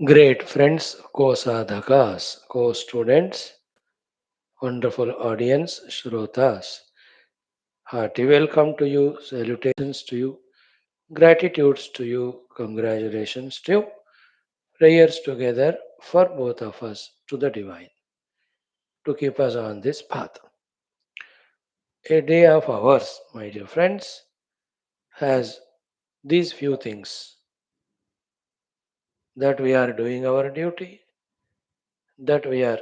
Great friends, co-sadhakas, co-students, wonderful audience, shrotas. Hearty welcome to you, salutations to you, gratitudes to you, congratulations to you, prayers together for both of us to the divine to keep us on this path. A day of ours, my dear friends, has these few things: that we are doing our duty, that we are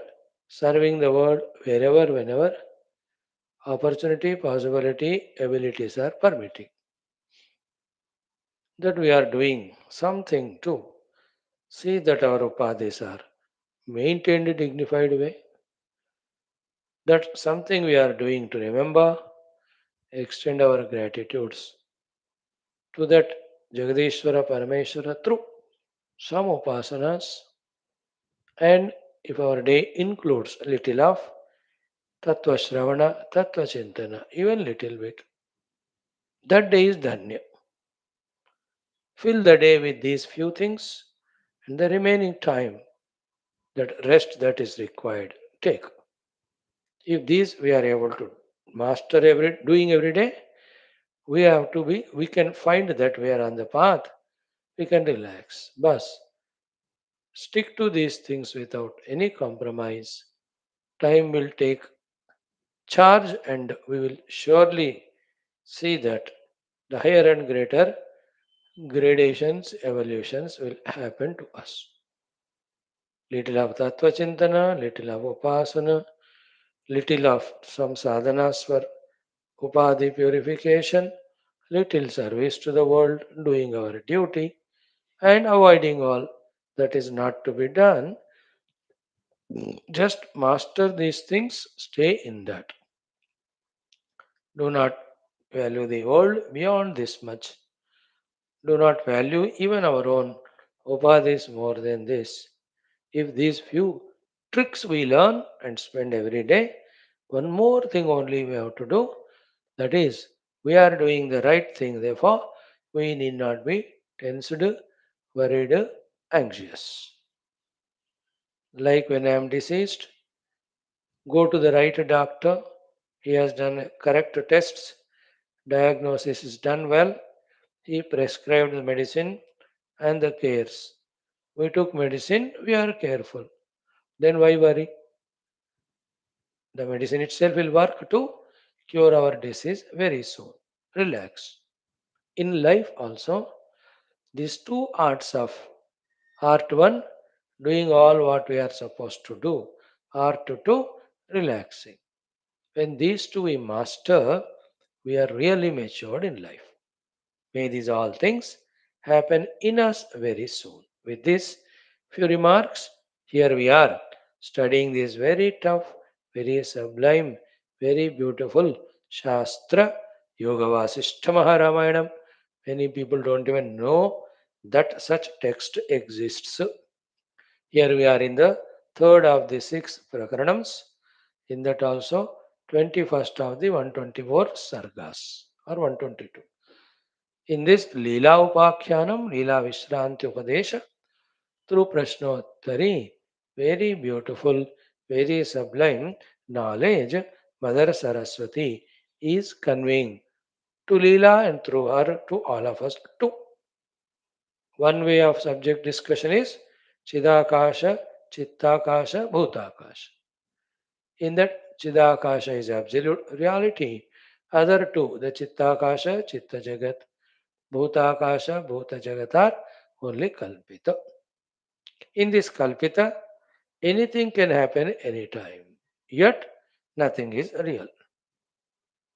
serving the world wherever, whenever opportunity, possibility, abilities are permitting, that we are doing something to see that our upadhis are maintained in a dignified way, that something we are doing to remember, extend our gratitudes to that Jagadishwara Parameshwara through some upasanas, and if our day includes a little of Tattva Shravana, Tattva Chintana, even little bit, that day is Dhanya. Fill the day with these few things, and the remaining time, that rest that is required, take. If these we are able to master doing every day, we can find that we are on the path, we can relax. But stick to these things without any compromise. Time will take charge, and we will surely see that the higher and greater gradations, evolutions will happen to us. Little of Tattva Chintana, little of Upasana, little of some sadhanas for Upadhi purification, little service to the world, doing our duty, and avoiding all that is not to be done. Just master these things, stay in that. Do not value the world beyond this much. Do not value even our own upadhis more than this. If these few tricks we learn and spend every day, one more thing only we have to do, that is, we are doing the right thing, therefore, we need not be tensed, worried, anxious. Like when I am deceased, go to the right doctor, he has done correct tests, diagnosis is done well, he prescribed the medicine and the cares. We took medicine, we are careful. Then why worry? The medicine itself will work to cure our disease very soon. Relax. In life also, these two arts of art one, doing all what we are supposed to do, art two, relaxing. When these two we master, we are really matured in life. May these all things happen in us very soon. With this few remarks, here we are studying this very tough, very sublime, very beautiful Shastra, Yoga Vaashishtha Ramayanam. Many people don't even know that such text exists. Here we are in the third of the six Prakaranams, in that also 21st of the 124 Sargas or 122. In this LEELOPAKHYANAM, LEELA VISHRANTHI Upadesha, through Prashnottari, very beautiful, very sublime knowledge, Mother Saraswati is conveying to Leela and through her to all of us too. One way of subject discussion is Chidakasha, Chittakasha, Bhutakasha. In that Chidakasha is absolute reality. Other two, the Chittakasha, Chitta Jagat, Bhutakasha, Bhuta Jagat are only Kalpita. In this Kalpita, anything can happen anytime. Yet, nothing is real.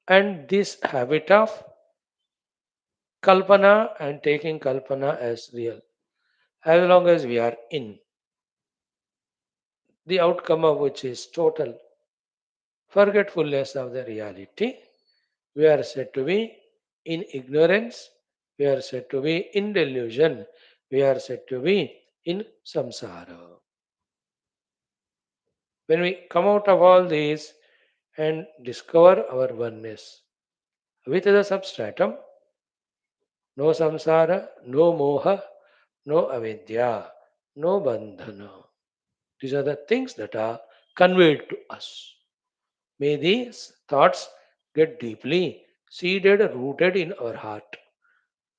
And this habit of Kalpana and taking Kalpana as real, as long as we are in, the outcome of which is total forgetfulness of the reality, we are said to be in ignorance, we are said to be in delusion, we are said to be in samsara. When we come out of all these and discover our oneness with the substratum, no samsara, no moha, no avidya, no bandhana. These are the things that are conveyed to us. May these thoughts get deeply seated, rooted in our heart,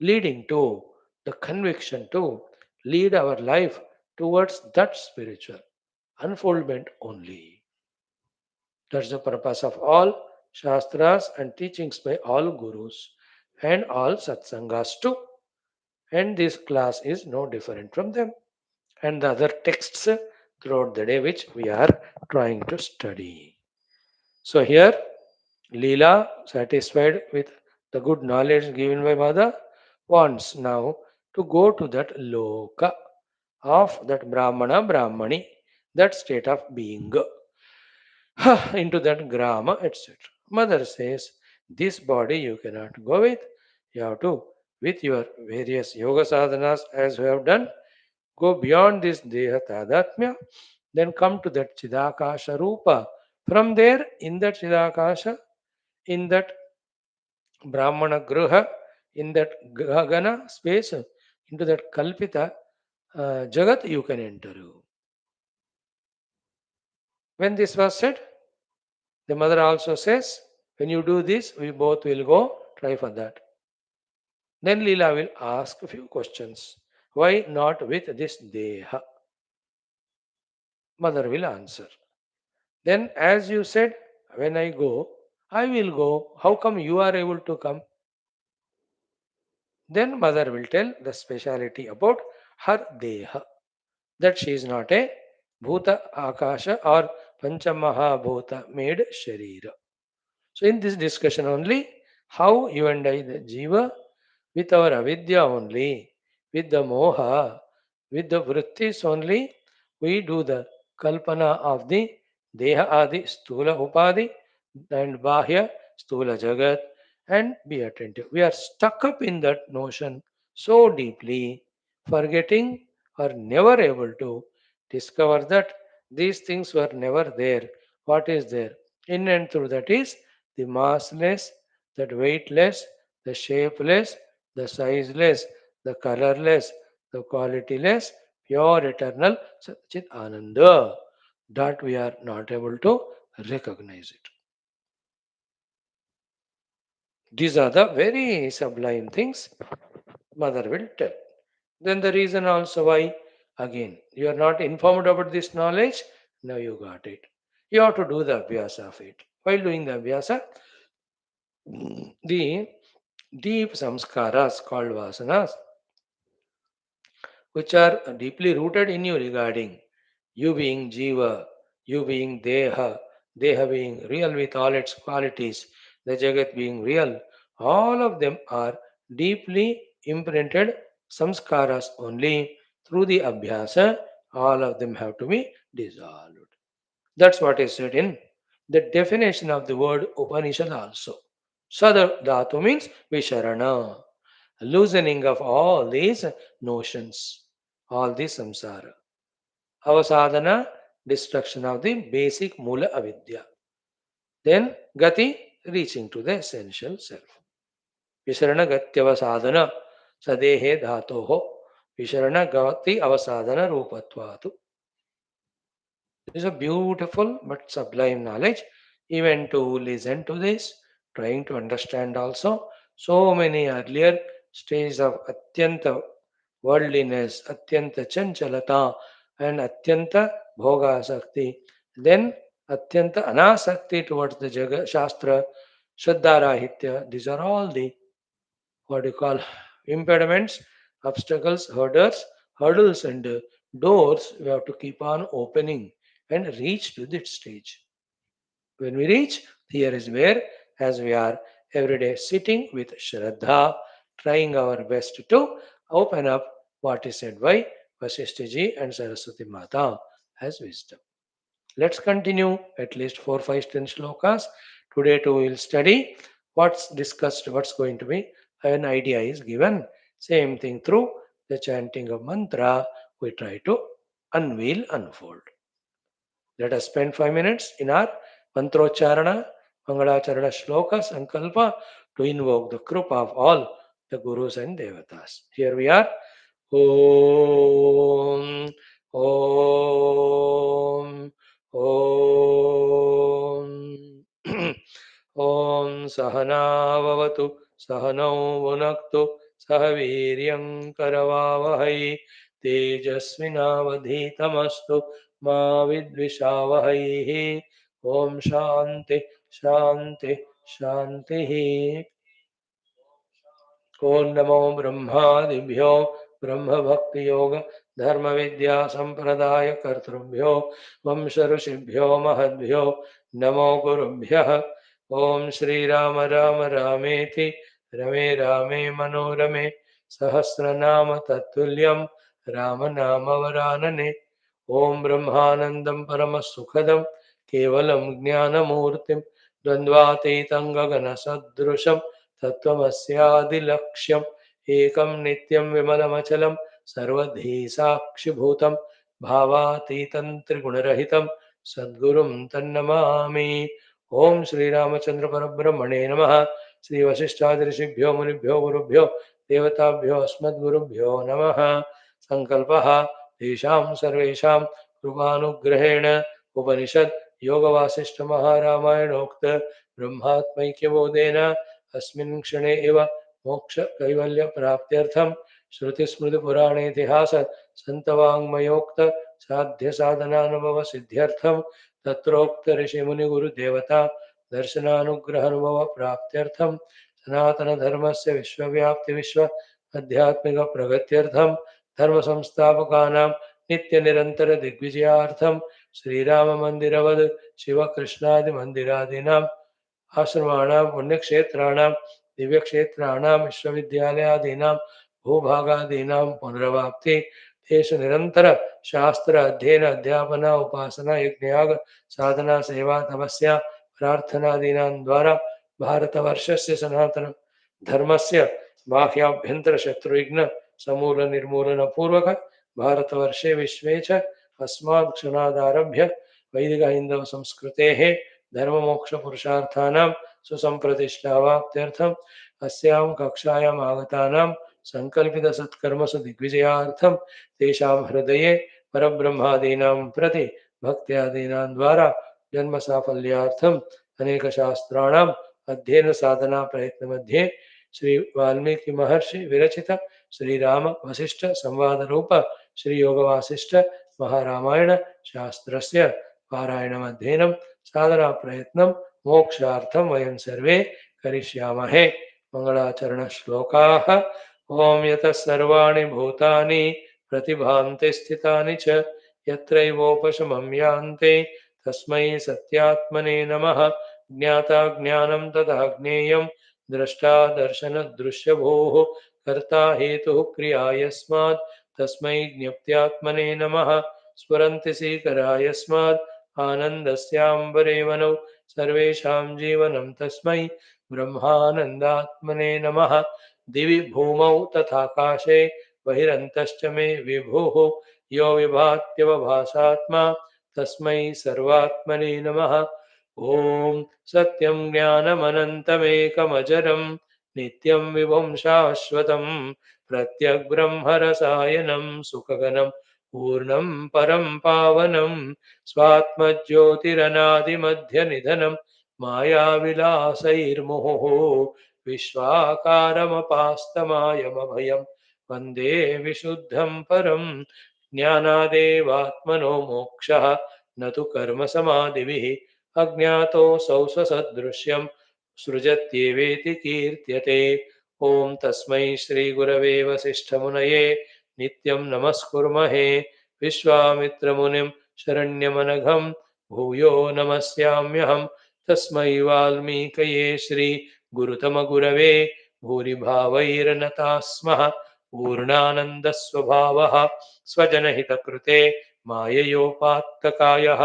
leading to the conviction to lead our life towards that spiritual unfoldment only. That's the purpose of all shastras and teachings by all gurus and all satsangas too. And this class is no different from them and the other texts throughout the day which we are trying to study. So here Leela, satisfied with the good knowledge given by Mother, wants now to go to that loka of that Brahmana Brahmani, that state of being, into that grama, etc. Mother says, this body you cannot go with, you have to, with your various yoga sadhanas as we have done, go beyond this deha tadatmya, then come to that Chidakasha Rupa. From there, in that Chidakasha, in that Brahmana Gruha, in that Gagana space, into that Kalpita Jagat, you can enter. When this was said, the mother also says, when you do this, we both will go try for that. Then Leela will ask a few questions. Why not with this Deha? Mother will answer. Then, as you said, when I go, I will go. How come you are able to come? Then mother will tell the speciality about her Deha, that she is not a Bhuta Akasha or Panchamaha Bhuta made Sharira. So, in this discussion only, how you and I, the Jiva, with our avidya only, with the moha, with the vrittis only, we do the kalpana of the deha adi stula upadi and bahya stula jagat and be attentive. We are stuck up in that notion so deeply, forgetting or never able to discover that these things were never there. What is there? In and through that is the massless, that weightless, the shapeless, the sizeless, the colorless, the qualityless, pure eternal Satchit Ananda, that we are not able to recognize it. These are the very sublime things Mother will tell. Then the reason also why, again, you are not informed about this knowledge, now you got it. You have to do the abhyasa of it. While doing the abhyasa, the deep samskaras called vasanas, which are deeply rooted in you regarding you being jiva, you being deha, deha being real with all its qualities, the jagat being real, all of them are deeply imprinted samskaras only through the abhyasa, all of them have to be dissolved. That's what is said in the definition of the word Upanishad also. Sadar dhatu means visharana, loosening of all these notions, all this samsara. Avasadhana, destruction of the basic mula avidya. Then gati, reaching to the essential self. Visharana gatyavasadhana, sadehe dhatoho. Visharana gati avasadhana rupatvatu. This is a beautiful but sublime knowledge. Even to listen to this, trying to understand also so many earlier stages of Atyanta worldliness, Atyanta Chanchalata, and Atyanta Bhogasakti. Then Atyanta Anasakti towards the Shastra, Shraddharahitya. These are all the what you call impediments, obstacles, hurdles, and doors we have to keep on opening and reach to that stage. When we reach, here is where, as we are every day sitting with Shraddha, trying our best to open up what is said by Vasishtha ji and Saraswati Mata as wisdom. Let's continue at least 4, 5, 10 shlokas. Today too we will study what's discussed, what's going to be. An idea is given. Same thing through the chanting of mantra, we try to unveil, unfold. Let us spend 5 minutes in our mantrocharana, mangalacharana shloka, sankalpa to invoke the krupa of all the gurus and devatas. Here we are. Om ॐ ॐ ॐ सहनाववतु सहनौ भुनक्तु सह वीर्यं करवावहै तेजस्विनावधीतमस्तु मा विद्विषावहैः ॐ शान्ति शान्ति शान्तिः। ॐ नमो ब्रह्मादिभ्यो ब्रह्मभक्तियोग धर्मविद्या संप्रदाय कर्तृभ्यो वंश ऋषिभ्यो महद्भ्यो नमो गुरुभ्यः। ॐ श्रीराम राम रामेति रमे रामे मनोरमे सहस्रनाम तत्तुल्यं रामनामवरानने। ॐ ब्रह्मानन्दं परमसुखदं केवलं ज्ञानमूर्तिं द्वन्द्वातीतं गगनसदृशं तत्त्वमस्यादिलक्ष्यम् एकं नित्यं विमलमचलं सर्वधी साक्षिभूतं भावातीतं त्रिगुणरहितं सद्गुरुं तन्नमामि। ओं श्रीरामचंद्र परब्रह्मणे नमः। श्री वशिष्ठादि ऋषिभ्यो मुनिभ्यो गुरुभ्यो देवताभ्यो अस्मद्गुरुभ्यो नमः। संकल्पः तेषां सर्वेषां कृपानुग्रहेण उपनिषद योग वासिष्ठ महारामायणोक्त ब्रह्मात्मैक्यबोधेन अस्मिन् क्षणे एव मोक्ष कैवल्य प्राप्त्यर्थं श्रुति स्मृति पुराणेतिहास संतवाङ्मयोक्त साध्य साधनानुभव सिद्ध्यर्थं तत्रोक्त ऋषि मुनि गुरु देवता दर्शनानुग्रह अनुभव प्राप्त्यर्थं सनातन धर्मस्य विश्वव्याप्ति विश्व आध्यात्मिक प्रगत्यर्थं धर्म संस्थापकानां नित्य निरंतर दिग्विजयार्थं श्रीराम मंदिरवद शिव कृष्णादि मंदिरादीनां आश्रमाणां पुण्यक्षेत्राणां दिव्यक्षेत्राणां विश्वविद्यालयादीनां भूभागादीनां पुनरवाप्ति तेषु निरंतर शास्त्र अध्ययन अध्यापन उपासना यज्ञयाग साधना सेवा तपस्या प्रार्थनादीनां द्वारा भारतवर्षस्य सनातन धर्मस्य बाह्याभ्यन्तर शत्रुघ्न समूल निर्मूलन पूर्वक भारतवर्षे विश्वे च अस्मात् क्षणादारभ्य वैदिक हिंदव संस्कृतेः धर्ममोक्ष पुरुषार्थानां सुसंप्रतिष्ठावाप्त्यर्थम् अस्यां कक्षायाम् आगतानां संकल्पित सत्कर्मसु दिग्विजयार्थं तेषां हृदये परब्रह्मादीनां प्रति भक्त्यादीनां द्वारा जन्म साफल्यार्थम् अनेक शास्त्राणाम् अध्ययन साधना प्रयत्न मध्ये श्री वाल्मीकि महर्षि विरचित श्री राम वशिष्ठ संवाद रूप श्री योग वासिष्ठ महारामायण शास्त्रस्य पारायणम् अध्ययनं साधना प्रयत्नं मोक्षार्थं वयं सर्वे करिष्यामहे। मंगलाचरण श्लोकाः। ओम यतः सर्वाणि भूतानि प्रतिभान्ति स्थितानि च यत्रैवोपशमं यान्ति तस्मै सत्यात्मने नमः। ज्ञाता ज्ञानं तथा ज्ञेयं द्रष्टा दर्शनदृश्यभूः कर्ता हेतुः क्रिया यस्मात् तस्मै ज्ञप्त्यात्मने नमः। स्फुरन्ति सीकरा यस्मात् आनन्दस्याम्बरे वनौ सर्वेषां जीवनं तस्मै ब्रह्मानन्दात्मने नमः। दिवि भूमौ तथाकाशे बहिरन्तश्च मे विभुः यो विभात्यवभासात्मा तस्मै सर्वात्मने नमः। ॐ सत्यं ज्ञानमनन्तमेकमजरं नित्यं विभुं शाश्वतं प्रत्यग्ब्रह्मरसायनं सुखगनं पूर्णं परं पावनं स्वात्मज्योतिरनादिमध्यनिधनं मायाविलासैर्मुहुः विश्वाकारमपास्तमायमभयं वन्दे विशुद्धं परं। ज्ञानादेवात्मनो मोक्षः न तु कर्मसमाधिभिः अज्ञातोऽसौ स्वसदृश्यं सृजत्येवेति कीर्त्यते। ॐ तस्मै श्रीगुरवे वसिष्ठमुनये नित्यं नमस्कुर्महे। विश्वामित्रमुनिं शरण्यमनघं भूयो नमस्याम्यहं। तस्मै वाल्मीकये श्री गुरुतमगुरवे भूरिभावैर्नताः स्मः। पूर्णानन्दस्वभावः स्वजनहितकृते माययोपात्तकायः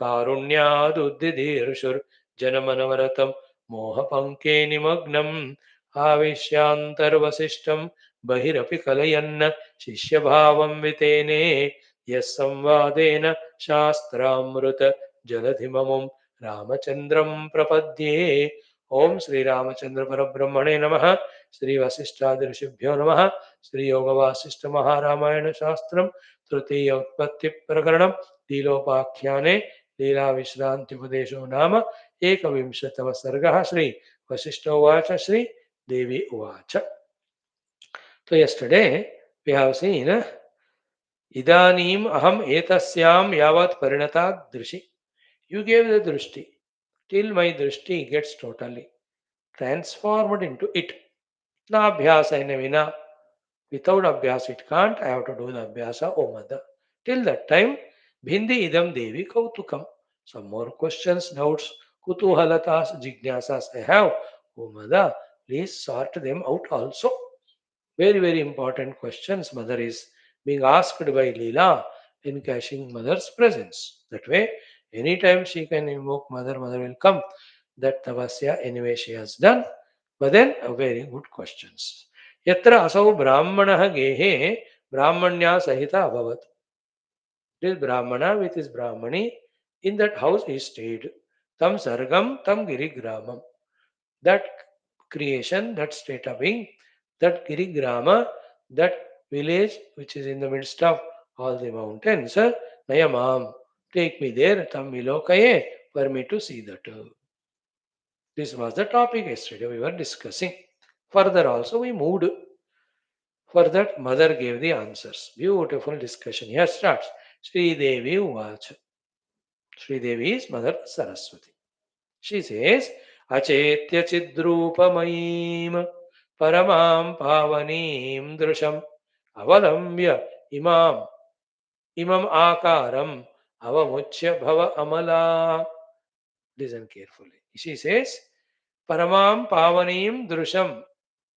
कारुण्यादुद्दिदीर्षुर्जनमनवरतं मोहपङ्के निमग्नम् आविश्यान्तर्वसिष्ठं बहिरपि कलयन्न शिष्यभावं वितेने यः संवादेन शास्त्रामृत जलधिममुं रामचन्द्रं प्रपद्ये। Om Sri Ramachandra Parabrahmane Namaha, Sri Vaashishtha Rishibhyo Namaha, Sri Yoga Vaashishtha Maha Ramayana Shastram, Tritiya Utpatthi Prakaranam, Leelopakhyane, Leela Vishranthi Padesho Nama, Ekavimshatava Sarga Shri, Vaashishtha Uvacha Shri, Devi Uvacha. So yesterday we have seen Idanim aham etasyam yavat parinata drishi. You gave the drishti till my drishti gets totally transformed into it. Na abhyasa in vina. Without abhyasa it can't. I have to do the abhyasa, O mother. Till that time, bhindi idam devi kautukam. Some more questions, doubts, kutuhalatas, jignasas I have. O mother, please sort them out also. Very, very important questions mother is being asked by Leela in cashing mother's presence. That way, anytime she can invoke mother, mother will come. That tapasya anyway she has done. But then, a very good questions. Yatra asau brahmanaha gehe brahmanya sahita abhavat. This brahmana with his brahmani in that house he stayed. Tam sargam tam girigramam. That creation, that state of being, that Girigrama, that village which is in the midst of all the mountains, Nayamam, take me there, Tam Vilokaye, for me to see that. This was the topic yesterday we were discussing. Further also we moved. For that mother gave the answers. Beautiful discussion. Here starts. Sri Devi Uvacha. Sri Devi is Mother Saraswati. She says, Achetya Chidrupamaim Paramam Pavanim Drusham Avalambya imam Akaram Avamuchya Bhava Amala. Listen carefully. She says, Paramam Pavanim Drusham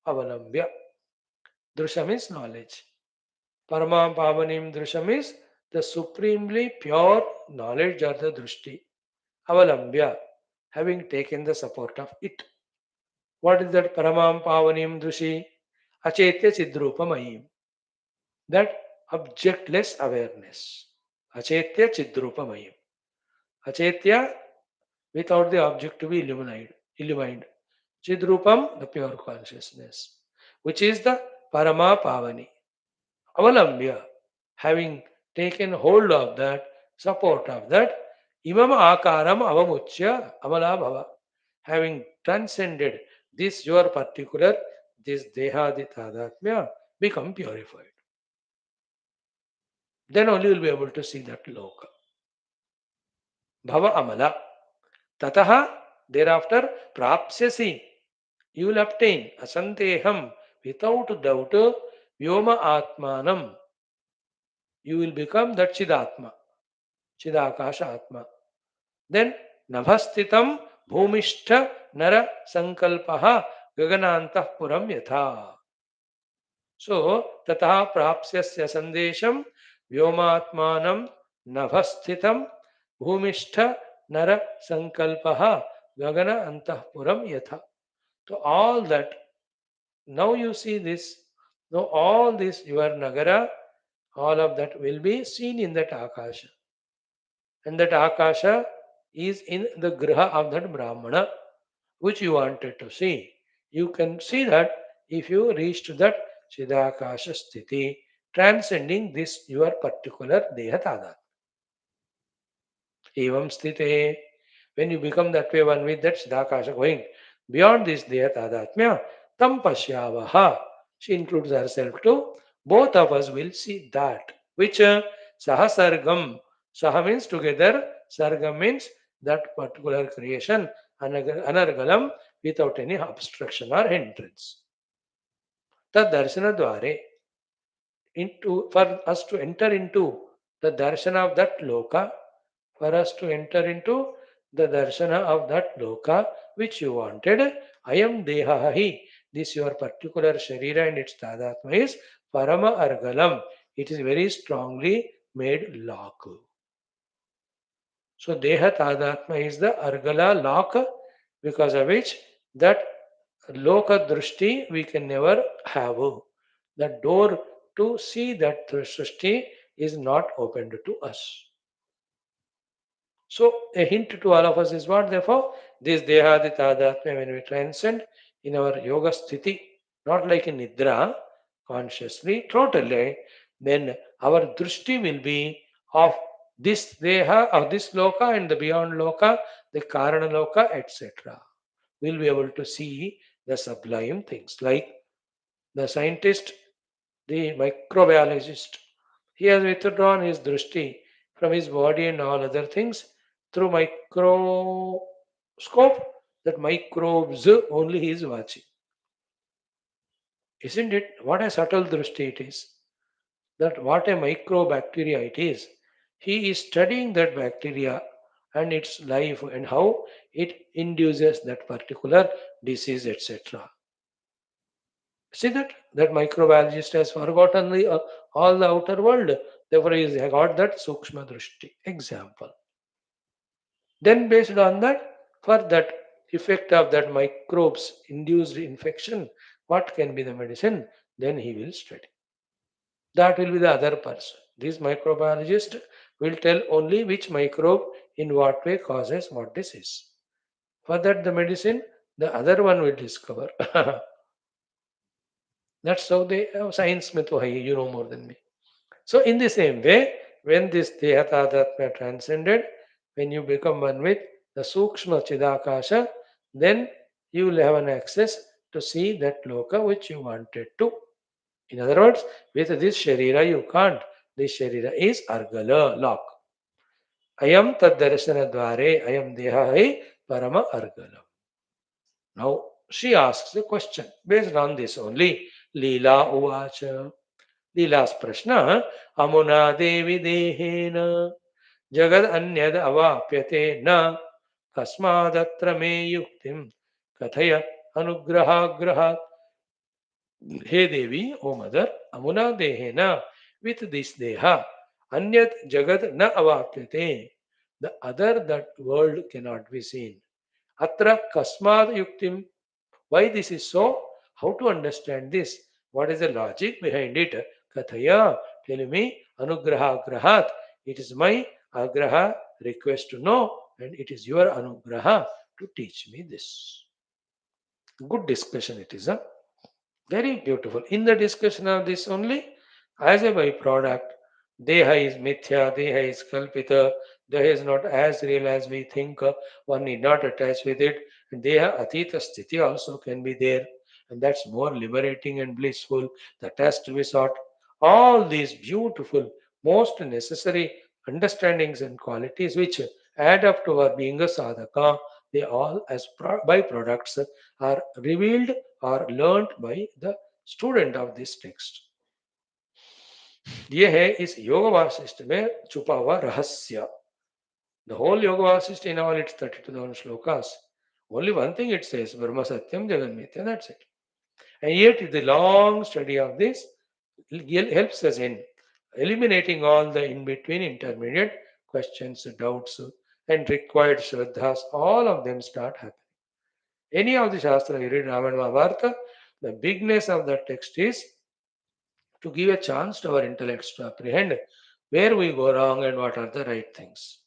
Avalambya. Drusham is knowledge. Paramam Pavanim Drusham is the supremely pure knowledge or the Drushti. Avalambya, having taken the support of it. What is that Paramam Pavanim Drushi? Achetya Chidrupamayim. That objectless awareness. Achetya Chidrupamayim. Achetya without the object to be illumined. Chidrupam, the pure consciousness, which is the Parama Pavani. Avalambya, having taken hold of that, support of that, Imam Akaram Avamuchya Amala Bhava, having transcended this your particular, this Dehadi Tadatmya, become purified. Then only you will be able to see that Loka. Bhava Amala. Tataha, thereafter, Prapsyasi, you will obtain Asanteham, without doubt, Vyoma Atmanam, you will become that Chidatma, Chidakasha Atma. Then Nabhastitam Bhumishtha Nara Sankalpaha Gaganantah Puram Yatha. So Tataha Prapsyasya Sandesham Vyomatmanam Nabhastitam Bhumishtha Nara Sankalpaha Gagana Antahpuram Yatha. So all that, now you see this, now all this your Nagara, all of that will be seen in that Akasha. And that Akasha is in the Graha of that Brahmana, which you wanted to see. You can see that if you reach to that Chidakasha Sthiti, transcending this your particular Deha Tadat. Evam Sthite, when you become that way one with that Chidakasha going beyond this Deha Tadatmya, Tam Pashyavaha, she includes herself too. Both of us will see that, which Sahasargam, Saha means together, Sargam means that particular creation, Anargalam, without any obstruction or hindrance. Tad Darshana Dware, for us to enter into the Darshana of that Loka, for us to enter into the Darshana of that Loka which you wanted, Ayam Dehahi, this your particular Sharira and its Tadatma is Parama Argalam. It is very strongly made lock. So Deha Tadatma is the Argala lock, because of which that Loka Drushti we can never have. The door to see that Srishti is not opened to us. So a hint to all of us is what? Therefore, This Dehadi Tadatmya, when we transcend in our yoga sthiti, not like in Nidra, consciously, totally, then our drishti will be of this Deha, of this Loka and the beyond Loka, the Karana Loka, etc. We'll be able to see the sublime things like the scientist, the microbiologist. He has withdrawn his drishti from his body and all other things through microscope. That microbes only he is watching. Isn't it? What a subtle drishti it is. That what a microbacteria it is. He is studying that bacteria and its life and how it induces that particular disease, etc. See that microbiologist has forgotten all the outer world. Therefore, he has got that sukshma drishti. Example. Then, based on that, for that effect of that microbes induced infection, what can be the medicine? Then he will study. That will be the other person. This microbiologist will tell only which microbe in what way causes what disease. For that, the medicine, the other one will discover. That's how they science में तो है you know more than me. So in the same way, when this Dehatadhatma transcended, when you become one with the Sukshma Chidakasha, then you will have an access to see that loka which you wanted to. In other words, with this Sharira you can't. This Sharira is Argala, lock. Ayam tad darshana dware, ayam deha hai parama argalam. Now she asks the question based on this only. Leela uvacha. Leela's prashna amuna devi dehena jagad anyad avapyate na kasmadatra me yuktim kathaya anugraha. Hey Devi, O Mother, Amuna Dehena, with this Deha, Anyat Jagad na avapyate. The other that world cannot be seen. Atra Kasmad Yuktim. Why this is so? How to understand this? What is the logic behind it? Kathaya, tell me, Anugraha Grahat. It is my Agraha request to know, and it is your Anugraha to teach me this. Good discussion it is. Huh? Very beautiful. In the discussion of this only, as a byproduct, Deha is mithya, Deha is kalpita, Deha is not as real as we think, one need not attach with it. And Deha atita sthiti also can be there, and that's more liberating and blissful. That has to be sought. All these beautiful, most necessary understandings and qualities which add up to our being a sadhaka, they all as byproducts are revealed or learnt by the student of this text. ये है इस योग वासिष्ठ में छुपा हुआ रहस्य. The whole yoga Vasishtha in all its 32,000 shlokas, only one thing it says, Brahma Satyam Jagan Mithya, that's it. And yet the long study of this helps us in eliminating all the in-between intermediate questions, doubts, and required shraddhas. All of them start happening. Any of the Shastra, you read Ramayana Mahabharata, the bigness of the text is to give a chance to our intellects to apprehend where we go wrong and what are the right things.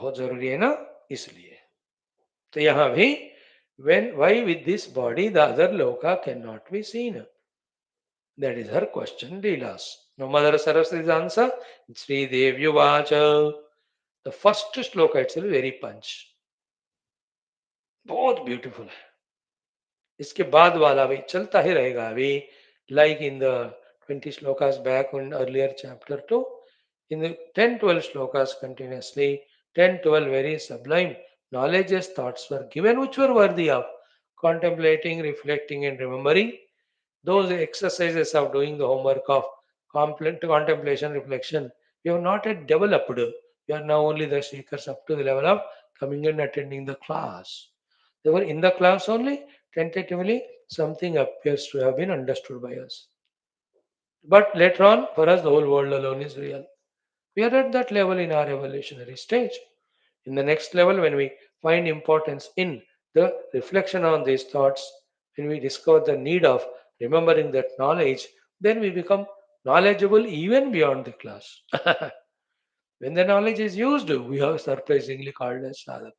बहुत जरूरी है ना इसलिए तो यहाँ भी when why with this body the other loka cannot be seen, that is her question Leela's. Now Mother Saraswati's answer, Sri Devi Vacha. The first shloka itself very punch, बहुत beautiful है. इसके बाद वाला भी चलता ही रहेगा अभी, like in the 20 shlokas back in earlier chapter 2, in the 10-12 shlokas continuously, 10-12 very sublime knowledges, thoughts were given which were worthy of contemplating, reflecting, and remembering. Those exercises of doing the homework of contemplation, reflection, we have not yet developed. We are now only the seekers up to the level of coming and attending the class. They were in the class only, tentatively, something appears to have been understood by us. But later on, for us, the whole world alone is real. We are at that level in our evolutionary stage. In the next level, when we find importance in the reflection on these thoughts, when we discover the need of remembering that knowledge, then we become knowledgeable even beyond the class. When the knowledge is used, we are surprisingly called as sadhaka.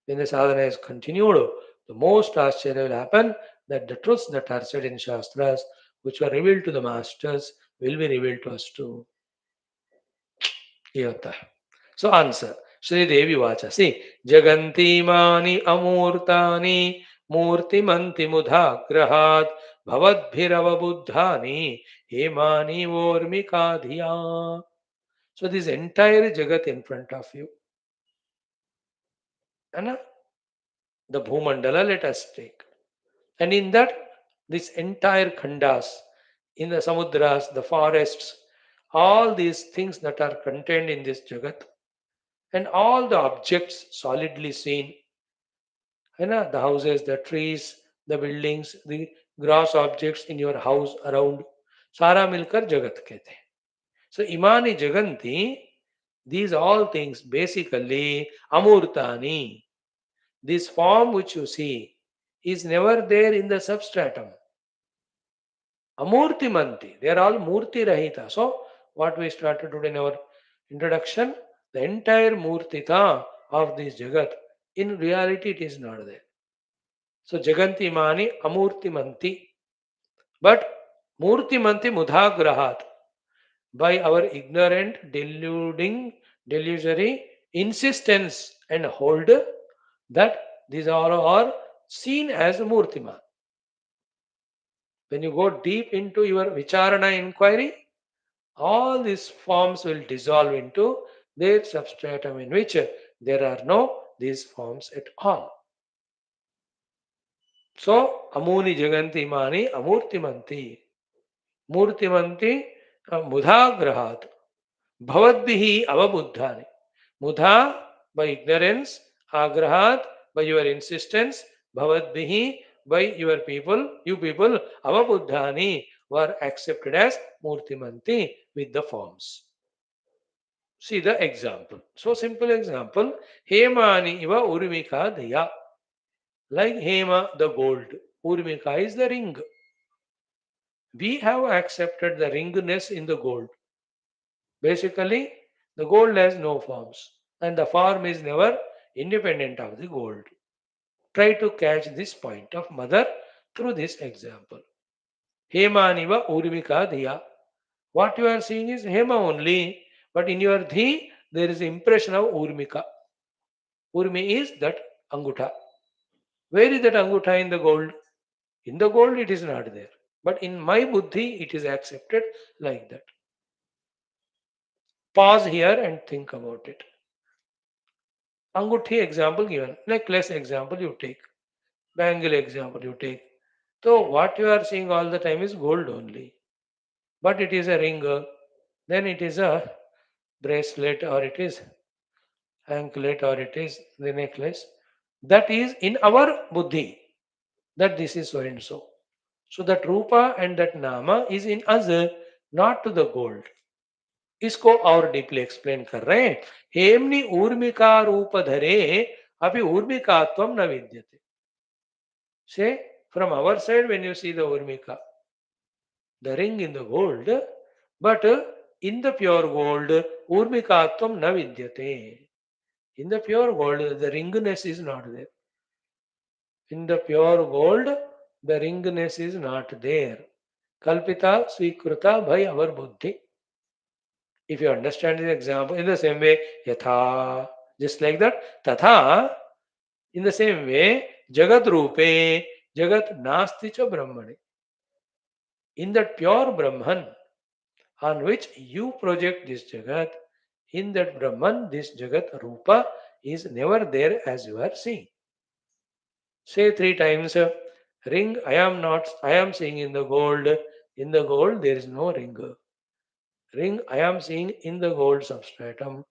When the sadhana is continued, the most Ashcharya will happen that the truths that are said in Shastras, which were revealed to the masters, will be revealed to us too. Yata. So answer. Shri Devi Vacha. See, Jagantimani Amurtani Murtimanti Mudha Grahat Bhavadbhirava Buddhani Hemani Vormikadhiya. So this entire Jagat in front of you. And the Bhumandala let us take. And in that, this entire khandas, in the samudras, the forests, all these things that are contained in this Jagat, and all the objects solidly seen, the houses, the trees, the buildings, the gross objects in your house around, सारा मिलकर जगत कहते हैं. So imani jaganti, these all things basically amurtani. This form which you see is never there in the substratum. Amurtimanti, they are all murti rahita. So what we started today in our introduction, the entire murtita of this jagat, in reality it is not there. So Jaganti Mani Amurtimanti. But Murtimanti Mudhagrahat. By our ignorant, deluding, delusory insistence and hold that these all are seen as Murtiman. When you go deep into your Vicharana inquiry, all these forms will dissolve into their substratum in which there are no these forms at all. So, Amuni Jaganti Mani Amurtimanti. Murtimanti Mudhagrahat. Bhavadbihi Avabuddhani. Mudha by ignorance, Agrahat by your insistence, Bhavadbihi by your people, you people, Avabuddhani were accepted as Murtimanti with the forms. See the example. So simple example. Hemani iva Urmika Daya. Like Hema, the gold. Urmika is the ring. We have accepted the ringness in the gold. Basically, the gold has no forms and the form is never independent of the gold. Try to catch this point of mother through this example. Hemaniva Urmika Dhiya. What you are seeing is Hema only, but in your Dhi there is impression of Urmika. Urmi is that Angutha. Where is that Angutha in the gold? In the gold it is not there. But in my Buddhi it is accepted like that. Pause here and think about it. Anguthi example given, necklace example you take, bangle example you take. So what you are seeing all the time is gold only. But it is a ring, then it is a bracelet or it is anklet or it is the necklace. That is in our buddhi that this is so and so. So that rupa and that nama is in us, not to the gold. इसको और deeply explain कर रहे हैं. हेमनी ऊर्मिका रूप धरे अभी ऊर्मिकात्व न विद्यते. Say from our side when you see the urmika, the ring in the gold, but in the pure gold urmikatvam na vidyate. In the pure gold the ringness is not there. In the pure gold the ringness is not there. Kalpita svikruta by our buddhi. If you understand this example in the same way, yatha, just like that, tatha, in the same way, jagat rupe, jagat nasti cha brahmane. In that pure Brahman on which you project this jagat, in that Brahman, this jagat rupa is never there as you are seeing. Say 3 times, ring, I am not, I am seeing in the gold. In the gold, there is no ring. Ring, I am seeing in the gold substratum.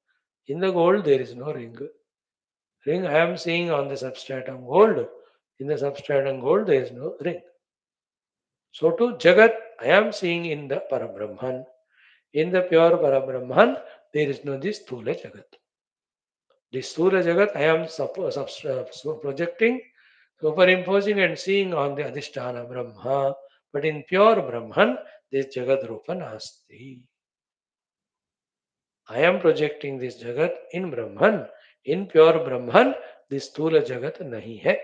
In the gold, there is no ring. Ring, I am seeing on the substratum gold. In the substratum gold, there is no ring. So to Jagat, I am seeing in the Parabrahman. In the pure Parabrahman, there is no this Sthula Jagat. This Sthula Jagat, I am projecting, superimposing and seeing on the Adhisthana Brahma. But in pure Brahman, this Jagat Rupa Nasti. I am projecting this Jagat in Brahman. In pure Brahman, this Sthula Jagat nahi hai.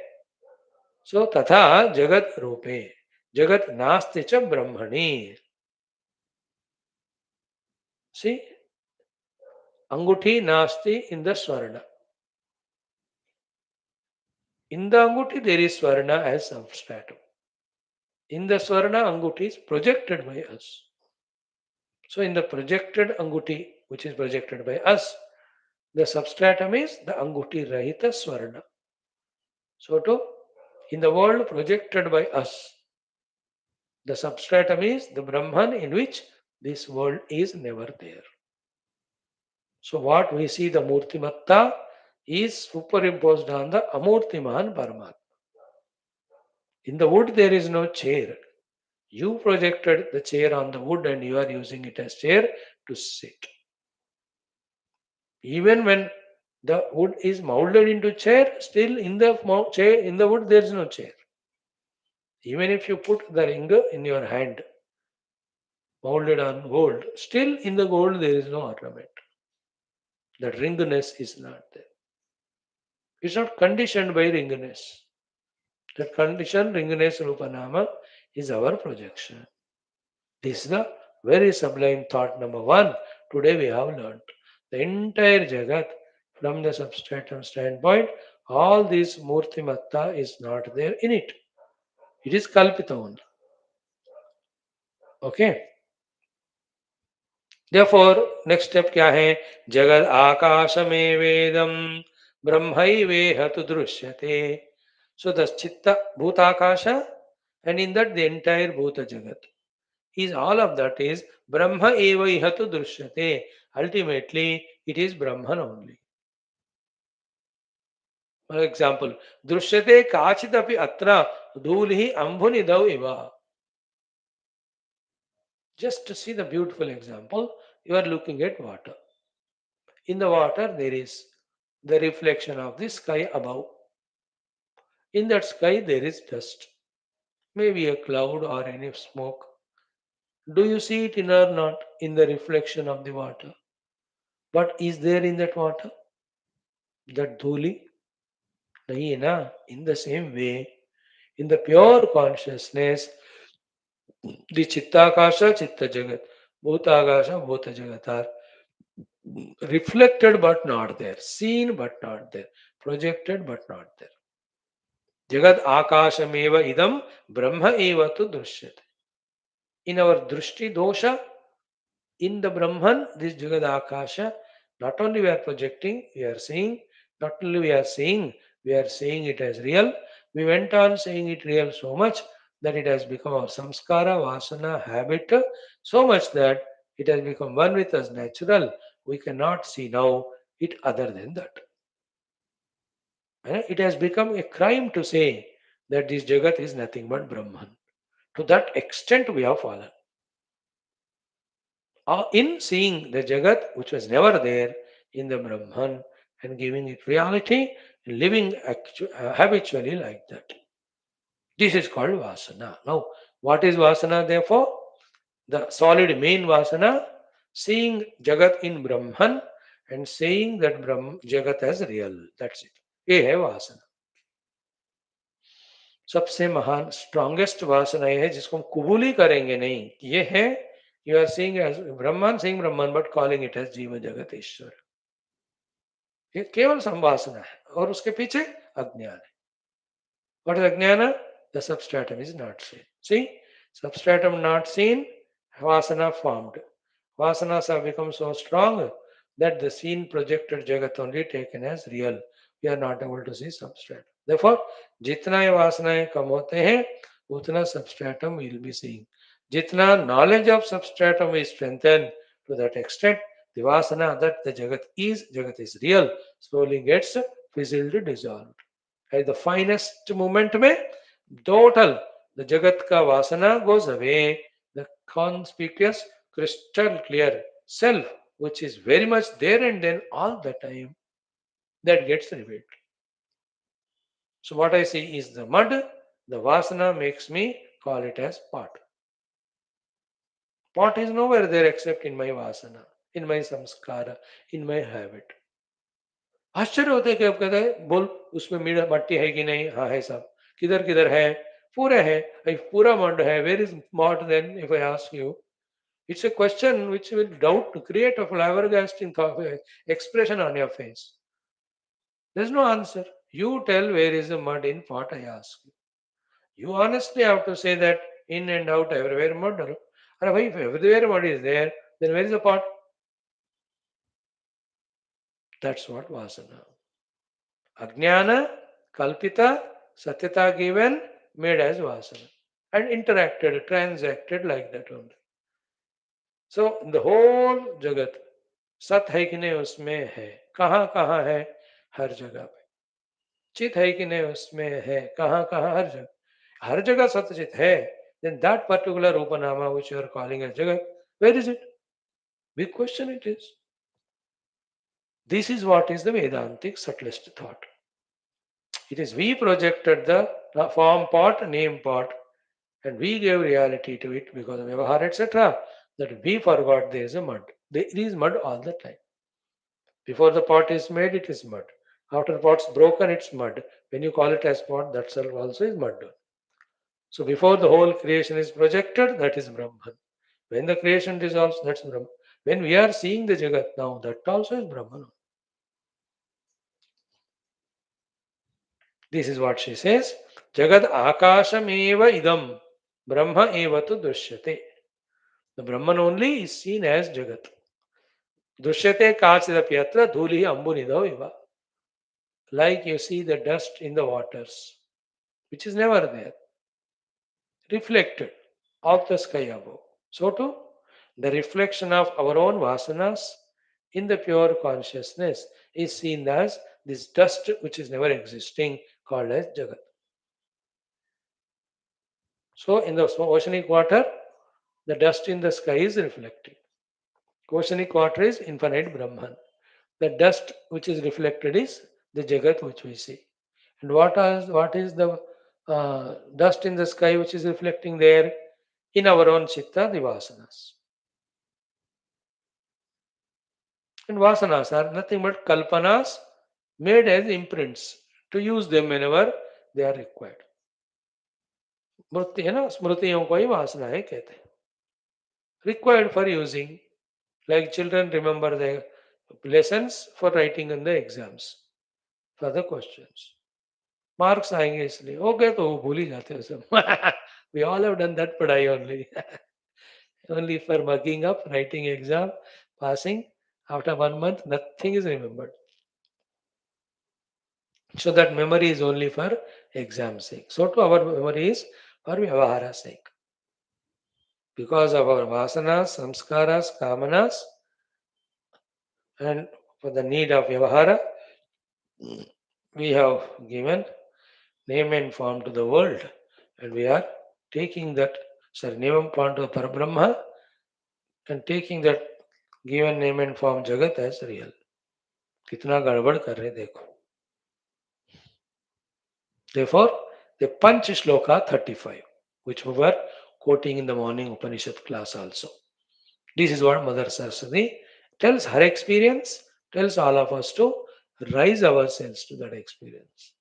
So tatha Jagat Rupe. Jagat Nasti cha Brahmani. See, Anguti Nasti in the Swarna. In the Anguti, there is Swarna as substratum. In the Swarna, Anguti is projected by us. So, in the projected Anguti, which is projected by us, the substratum is the Anguti Rahita Swarna. So, in the world projected by us, the substratum is the Brahman in which this world is never there. So, what we see the Murtimatta is superimposed on the Amurtiman Paramatma. In the wood, there is no chair. You projected the chair on the wood and you are using it as chair to sit. Even when the wood is molded into chair, still in the chair in the wood there is no chair. Even if you put the ring in your hand, molded on gold, still in the gold there is no ornament. The ringness is not there. It's not conditioned by ringness. That condition, ringness, rupanama, is our projection. This is the very sublime thought number one. Today we have learned. The entire Jagat, from the substratum standpoint, all this Murtimatta is not there in it. It is Kalpita only. Okay. Therefore, next step क्या है? जगद आकाश में वेदम ब्रह्मैवेह tu दृश्यते. So the chitta bhutakasha, and in that the entire bhuta jagat is all of that is Brahma eva ihatu drishyate. Ultimately, it is Brahman only. For example, drishyate kachidapi atra dhulhi ambhunidau eva. Just to see the beautiful example, you are looking at water. In the water, there is the reflection of the sky above. In that sky, there is dust, maybe a cloud or any smoke. Do you see it in or not in the reflection of the water? What is there in that water? That dhuli? Nahi hai na? In the same way, in the pure consciousness, the Chittakasha, Chitta Jagat, Bhutakasha, Bhuta Jagat are reflected but not there, seen but not there, projected but not there. Jagat Akashameva idam Brahma eva tu drishyate. In our Drishti dosha, in the Brahman, this Jagad Akasha, not only we are projecting, we are seeing, not only we are seeing it as real. We went on saying it real so much that it has become our samskara, vasana, habit, so much that it has become one with us natural. We cannot see now it other than that. It has become a crime to say that this Jagat is nothing but Brahman. To that extent we have fallen. In seeing the Jagat, which was never there in the Brahman, and giving it reality, and living habitually like that. This is called Vasana. Now, what is Vasana therefore? The solid main Vasana, seeing Jagat in Brahman and saying that Jagat as real. That's it. ये है वासना. सबसे महान strongest वासना ये है जिसको हम कबूल ही करेंगे नहीं. ये है you are seeing as Brahman, saying Brahman, but calling it as Jiva Jagat Ishwar. ये केवल संवासना है और उसके पीछे अज्ञान है. What is Ajnana? The substratum is not seen. See, substratum not seen, vasana formed. Vasanas have become so strong that the seen projected jagat only taken as real. We are not able to see substratum. Therefore, जितना ये वासनाएं कम होते हैं, उतना substratum will be seen. जितना knowledge of substratum is strengthened to that extent, the vasana that the jagat is real, slowly gets fizzled, dissolved. At the finest moment में total the jagat ka vasana goes away. The conspicuous crystal clear self which is very much there and then all the time that gets revealed. So what I see is the mud. The vasana makes me call it as pot. Pot is nowhere there except in my vasana, in my samskara, in my habit. आश्चर्य होता है कि अब कहता है बोल उसमें मट्टी है कि नहीं, हाँ है साहब, किधर किधर है, पूरे है, पूरा मड है, where is mote then if I ask you. It's a question which will doubt create a flabbergasting expression on your face. There's no answer. You tell where is the mud in pot, I ask you. You honestly have to say that in and out everywhere mud. Or if everywhere mud is there, then where is the pot? That's what Vasana. Ajnana, Kalpita, Satyata given, made as Vasana. And interacted, transacted like that only. So the whole Jagat, सत है कि नहीं उसमें है, कहाँ कहाँ है, हर जगह पे. चित है कि नहीं उसमें है, कहाँ कहाँ, हर जगह सतचित है. Then that particular Upanama which you are calling as Jagat, where is it? Big question it is. This is what is the Vedantic subtlest thought. It is we projected the form part, name part, and we gave reality to it because of Vyavahara, etc. That we forgot there is a mud. There is mud all the time. Before the pot is made, it is mud. After pot's broken, it's mud. When you call it as pot, that self also is mud. So before the whole creation is projected, that is Brahman. When the creation dissolves, that's Brahman. When we are seeing the Jagat now, that also is Brahman. This is what she says. Jagat akasham eva idam. Brahma eva tu dushyate. The Brahman only is seen as Jagat. Dushyate kachidapi atra dhuli ambunidav eva. Like you see the dust in the waters, which is never there, reflected of the sky above. So too, the reflection of our own vasanas in the pure consciousness is seen as this dust which is never existing called as Jagat. So in the oceanic water, the dust in the sky is reflected. Oceanic water is infinite Brahman. The dust which is reflected is the Jagat which we see. And what is the dust in the sky which is reflecting there? In our own chitta, the vasanas. And vasanas are nothing but kalpanas made as imprints to use them whenever they are required. स्मृति है ना, स्मृतियों को ही वासनाएं कहते हैं. Required for using, like children remember the lessons for writing in the exams, for the questions. Marks आएंगे इसलिए हो गए तो वो भूल ही जाते हो सब. We all have done that पढ़ाई only. Only for mugging up, writing exam, passing. After 1 month, nothing is remembered. So that memory is only for exam sake. So to our memory is for vyavahara sake. Because of our vasanas, samskaras, kamanas, and for the need of vyavahara, we have given name and form to the world. And we are taking that name form to Parabrahma and taking that given name and form Jagat as real. कितना गड़बड़ कर रहे देखो. Therefore, the Panch Shloka 35, which we were quoting in the morning Upanishad class also. This is what Mother Saraswati tells her experience, tells all of us to rise ourselves to that experience.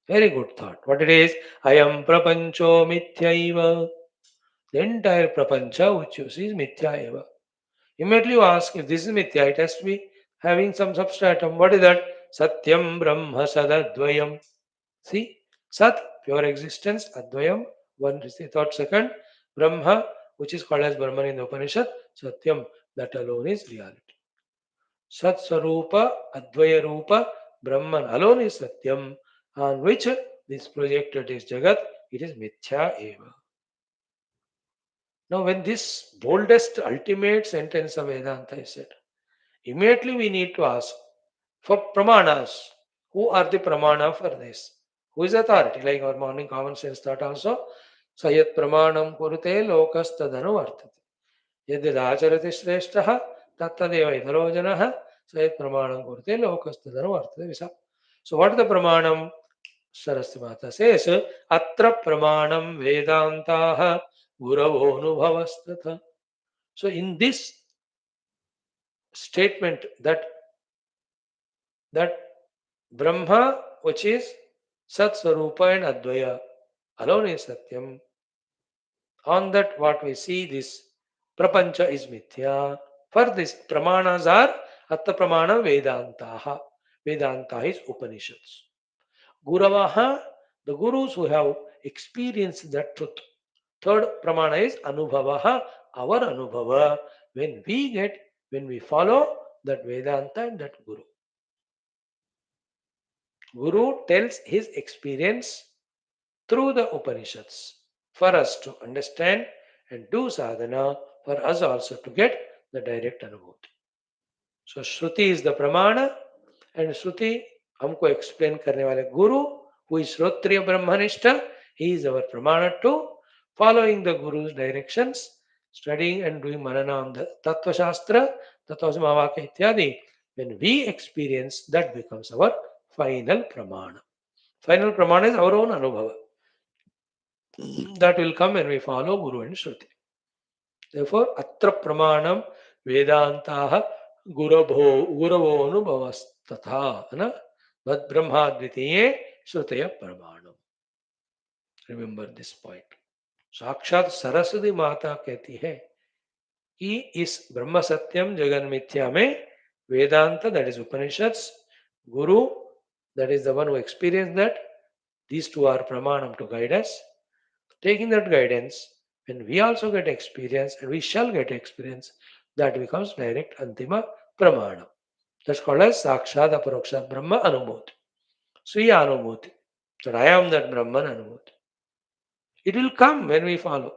Very good thought. What it is? Ayam prapancho mithyaiva. The entire prapancha which you see is mithyaiva. Immediately you ask if this is mithya, it has to be having some substratum. What is that? Satyam Brahma Sadadvayam. See, Sat, pure existence, Advayam, one is the third second, Brahma, which is called as Brahman in the Upanishad, Satyam, that alone is reality. Sat Swarupa, Advaya Rupa, Brahman alone is Satyam, on which this projected is Jagat, it is Mithya Eva. Now, when this boldest ultimate sentence of Vedanta is said, immediately we need to ask for pramanas. Who are the pramana for this? Who is authority? Like our morning common sense thought also. Sayat pramanam kurute lokastadanu vartate. Yadidacharati shrestha tattadeva idharo janaha sayat pramanam kurute lokastadanu vartate. So what is the pramanam? Saraswati Mata says, Atra pramanam vedantaha guravo anubhavasthatha. So in this statement that Brahma, which is Sat Swarupa and Advaya, alone is Satyam. On that, what we see, this Prapancha is Mithya. For this, Pramanas are Atta Pramana Vedantaha. Vedanta is Upanishads. Guravaha, the gurus who have experienced that truth. Third Pramana is Anubhavaha, our Anubhava. When we follow that Vedanta and that Guru. Guru tells his experience through the Upanishads for us to understand and do sadhana, for us also to get the direct anubhuti. So Shruti is the Pramana and Shruti हमको explain करने वाले Guru who is Shrotriya Brahmanishta, he is our Pramana too. Following the Guru's directions, studying and doing manana on the Tattva Shastra, Tattva Ityadi, when we experience, that becomes our final Pramana. Final Pramana is our own Anubhava. That will come when we follow Guru and Shruti. Therefore, Atra Pramanam Vedantaha Guravo Anubhavastatha. Vad Brahma Dvitiye Shrutaya Pramanam. Remember this point. साक्षात सरस्वती माता कहती है कि इस ब्रह्म सत्यम जगन मिथ्या में वेदांत, that is Upanishads, Guru, that is the one who experienced that, these two are pramanam to guide us. Taking that guidance, when we also get experience, and we shall get experience, that becomes direct antima pramana. That's called as sakshad aparoksha brahma anubhuti. Sriya anubhuti. That I am that Brahman anubhuti. It will come when we follow.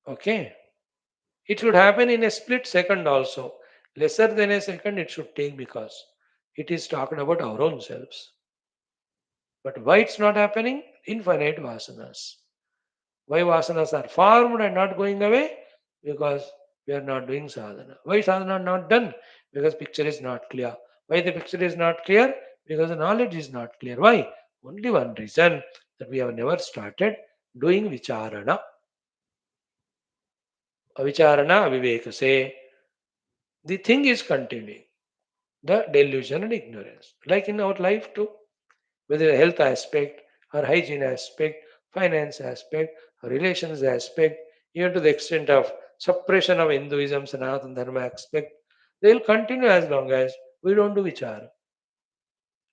Okay. It should happen in a split second also. Lesser than a second it should take, because it is talked about our own selves. But why it's not happening? Infinite vasanas. Why vasanas are formed and not going away? Because we are not doing sadhana. Why sadhana not done? Because picture is not clear. Why the picture is not clear? Because the knowledge is not clear. Why? Only one reason, that we have never started doing vicharana. Avicharana avivekase. The thing is continuing. The delusion and ignorance. Like in our life too. Whether health aspect or hygiene aspect, finance aspect, or relations aspect, even to the extent of suppression of Hinduism, Sanatana Dharma aspect, they will continue as long as we don't do vichara.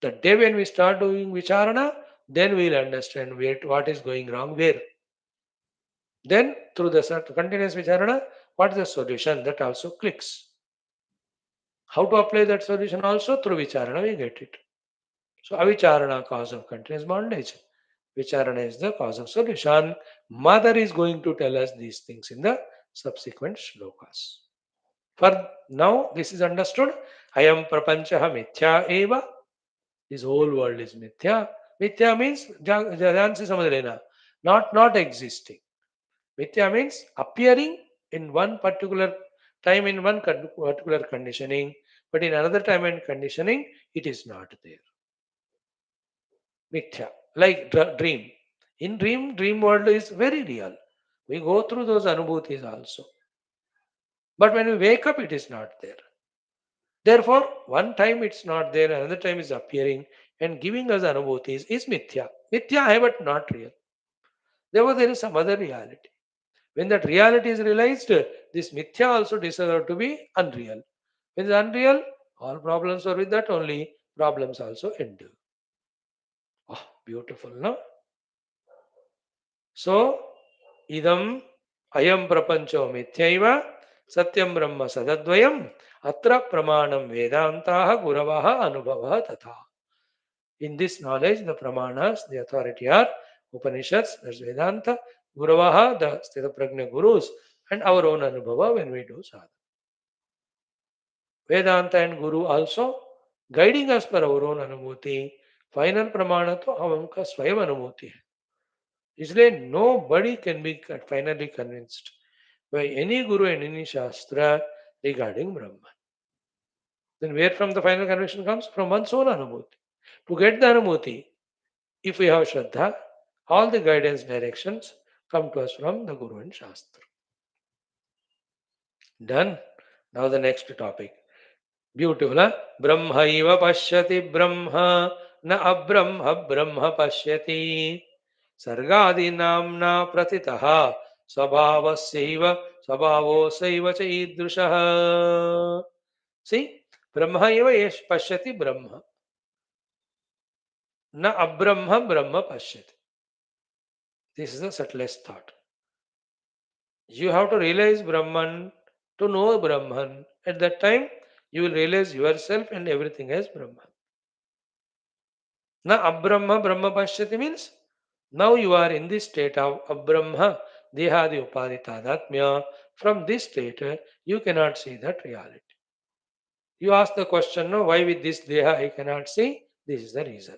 The day when we start doing vicharana, then we will understand what is going wrong where. Then through the continuous vicharana, what is the solution? That also clicks. How to apply that solution also? Through vicharana we get it. So avicharana, cause of continuous bondage. Vicharana is the cause of solution. Mother is going to tell us these things in the subsequent shlokas. For now, this is understood. Ayam prapanchaha mithya eva. This whole world is mithya. Mithya means ध्यान से समझ लेना, not existing. Mithya means appearing in one particular time in one particular conditioning, but in another time and conditioning it is not there. Mithya, like dream. In dream world is very real. We go through those anubhutis also. But when we wake up, it is not there. Therefore, one time it's not there, another time is appearing and giving us anubhutis is mithya. Mithya hai, but not real. Therefore, there is some other reality. When that reality is realized, this mithya also deserves to be unreal. When it's unreal, all problems are with that only, problems also endure. Oh, beautiful, no? So, idam ayam prapancho mithyaiva satyam brahma sadadvayam atra pramanam vedantaha guravaha anubhavaha tatha. In this knowledge, the pramanas, the authority are Upanishads, that's Vedanta, Guravaha, the Sthitaprajna Gurus, and our own Anubhava when we do sadhana. Vedanta and Guru also guiding us for our own Anubhuti. Final pramana to हमका स्वयं अनुभूति है. इसलिए nobody can be finally convinced by any guru and any shastra regarding Brahman. Then where from the final conviction comes? From one's own Anubhuti. To get the Anubhuti, if we have Shraddha, all the guidance directions come to us from the Guru and Shastra. Done. Now the next topic. Beautiful, huh? Brahmaiva pashyati brahma na abrahma brahma pashyati. Sargadi namna pratitaha svabhavasyaiva svabhavosaiva cha idrushaha. See, Brahmaiva yesh pashyati brahma na abrahma brahma pashyati. This is the subtlest thought. You have to realize Brahman to know Brahman. At that time, you will realize yourself and everything as Brahman. Na abrahma brahma pashyati means now you are in this state of abrahma dehadi upadi tadatmya. From this state, you cannot see that reality. You ask the question, no, why with this deha I cannot see? This is the reason.